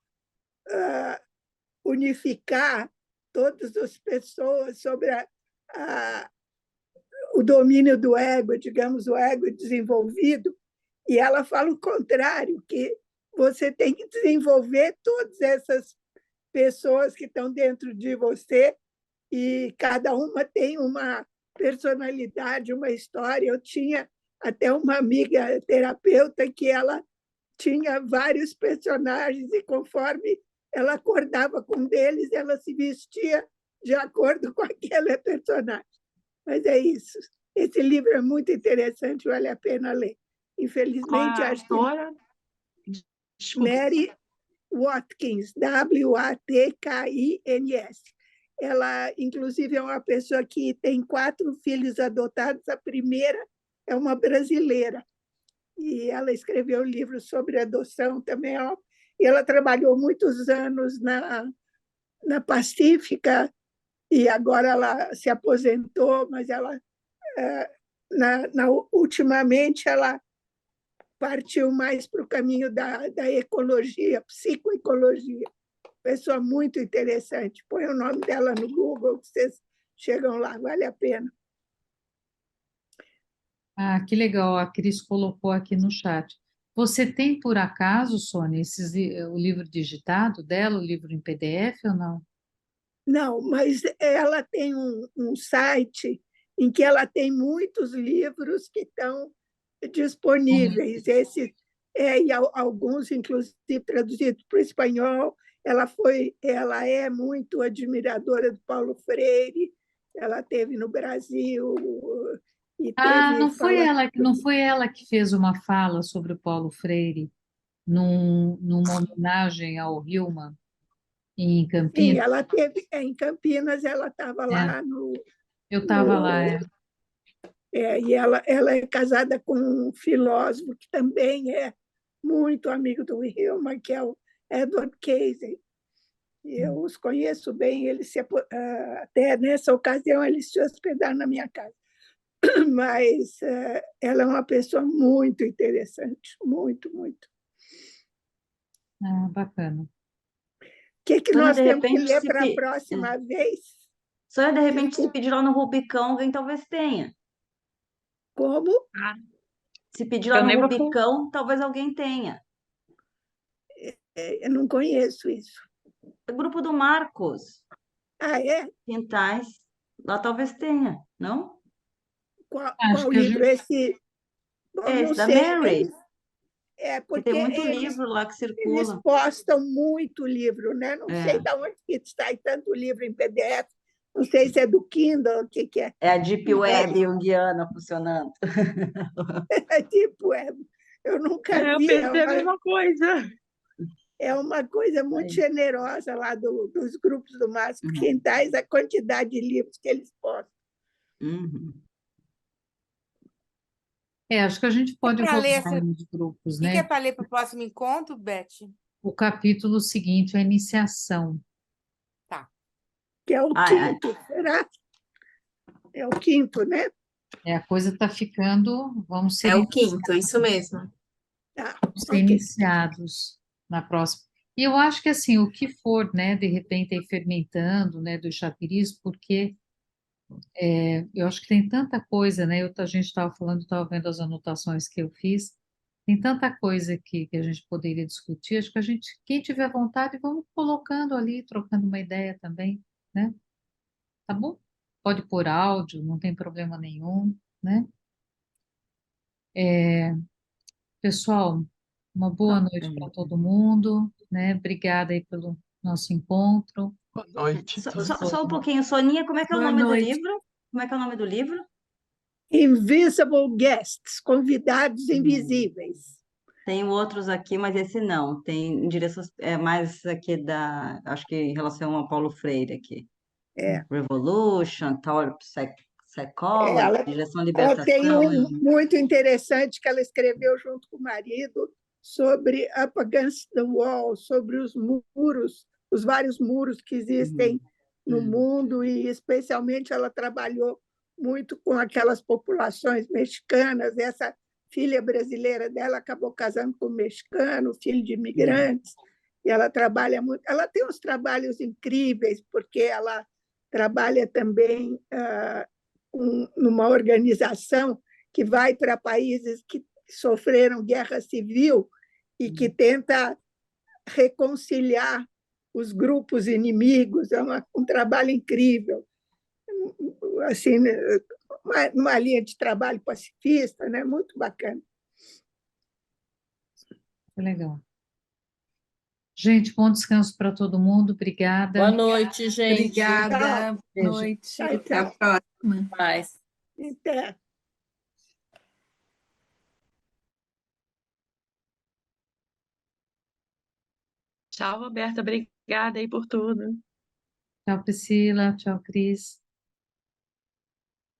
unificar todas as pessoas sobre o domínio do ego, digamos, o ego desenvolvido, e ela fala o contrário, que você tem que desenvolver todas essas pessoas que estão dentro de você, e cada uma tem uma personalidade, uma história. Eu tinha até uma amiga terapeuta que ela tinha vários personagens e conforme ela acordava com um deles, ela se vestia de acordo com aquele personagem. Mas é isso. Esse livro é muito interessante, vale a pena ler. Infelizmente, Qual é a acho que autora? Desculpa. Mary Watkins, Watkins. Ela, inclusive, é uma pessoa que tem 4 filhos adotados. A primeira é uma brasileira. E ela escreveu um livro sobre adoção também. E ela trabalhou muitos anos na Pacífica, e agora ela se aposentou, mas ela, ultimamente, ela partiu mais para o caminho da ecologia, psicoecologia. Pessoa muito interessante. Põe o nome dela no Google, vocês chegam lá, vale a pena. Ah, que legal, a Cris colocou aqui no chat. Você tem, por acaso, Sônia, o livro digitado dela, o livro em PDF ou não? Não, mas ela tem um site em que ela tem muitos livros que estão disponíveis. E alguns, inclusive, traduzidos para o espanhol. Ela é muito admiradora do Paulo Freire. Ela esteve no Brasil e Ah, teve fala. não foi ela que fez uma fala sobre o Paulo Freire numa homenagem ao Hilma em Sim, Campinas? ela teve em Campinas, ela estava É, lá eu estava lá, no e ela é casada com um filósofo que também é muito amigo do Hillman, que é o Edward Cayce. Eu os conheço bem, até nessa ocasião eles se hospedaram na minha casa. Mas ela é uma pessoa muito interessante, muito, muito. O Bacana. que Sônia, nós de temos que repente, ler para a próxima vez? Sônia, de repente, se Desculpa, pedir lá no Rubicão, alguém talvez tenha. como? Ah, Se pedir lá eu no nem vou. Rubicão, talvez alguém tenha. Eu não conheço isso. O grupo do Marcos, Ah, é? Quintais, lá talvez tenha, não? Acho Qual que a livro? gente. Esse? Bom, É não esse da sei. Mary, É que tem porque muito livro lá que eles circula. postam muito livro, né? Não sei É, de onde que sai tanto livro em PDF. Não sei se é do Kindle, o que é. é a Deep Mas Web junguiana funcionando. é tipo, eu nunca Eu vi. pensei a mesma coisa. É uma coisa muito Aí. generosa lá dos grupos do Márcio Uhum, Quintais, a quantidade de livros que eles postam. uhum. Acho que a gente É pode para ler, colocar assim, o nos grupos, que é né? para ler para o próximo encontro, Beth? O capítulo seguinte, a iniciação. Tá. Que é o Ah, quinto, será? É o quinto, né? A coisa está ficando, É o quinto, isso mesmo. Tá, vamos ser ok. iniciados na próxima. E eu acho que assim, o que for, né, de repente aí fermentando, né, do chapiris, porque eu acho que tem tanta coisa, né? A gente estava falando, estava vendo as anotações que eu fiz. Tem tanta coisa que a gente poderia discutir. Acho que a gente, quem tiver vontade, vamos colocando ali, trocando uma ideia também, né? Tá bom? Pode pôr áudio, não tem problema nenhum, né? Pessoal, uma boa tá. noite para todo mundo, né? Obrigada aí pelo nosso encontro. Boa noite. Só um pouquinho, Soninha, como é que é o Boa nome do noite. livro? Como é que é o nome do livro? Invisible Guests, convidados Hum. invisíveis. Tem outros aqui, mas esse não. Tem em direção, mais aqui acho que em relação ao Paulo Freire aqui. É, Revolution, Thought Psychology, ela, direção à ela tem libertação. um muito interessante que ela escreveu junto com o marido sobre Up Against the Wall, sobre os muros, os vários muros que existem no mundo, e especialmente ela trabalhou muito com aquelas populações mexicanas. Essa filha brasileira dela acabou casando com um mexicano, filho de imigrantes, e ela trabalha muito. Ela tem uns trabalhos incríveis, porque ela trabalha também numa organização que vai para países que sofreram guerra civil e que tenta reconciliar os grupos inimigos. É um trabalho incrível, assim, uma linha de trabalho pacifista, né? Muito bacana. Legal. Gente, bom descanso para todo mundo. Obrigada. Boa noite, gente. Obrigada. Boa Beijo. noite. Tchau, Até a tchau. próxima. Mais. Até. Tchau, Roberta. Obrigada aí por tudo. Tchau, Priscila. Tchau, Cris.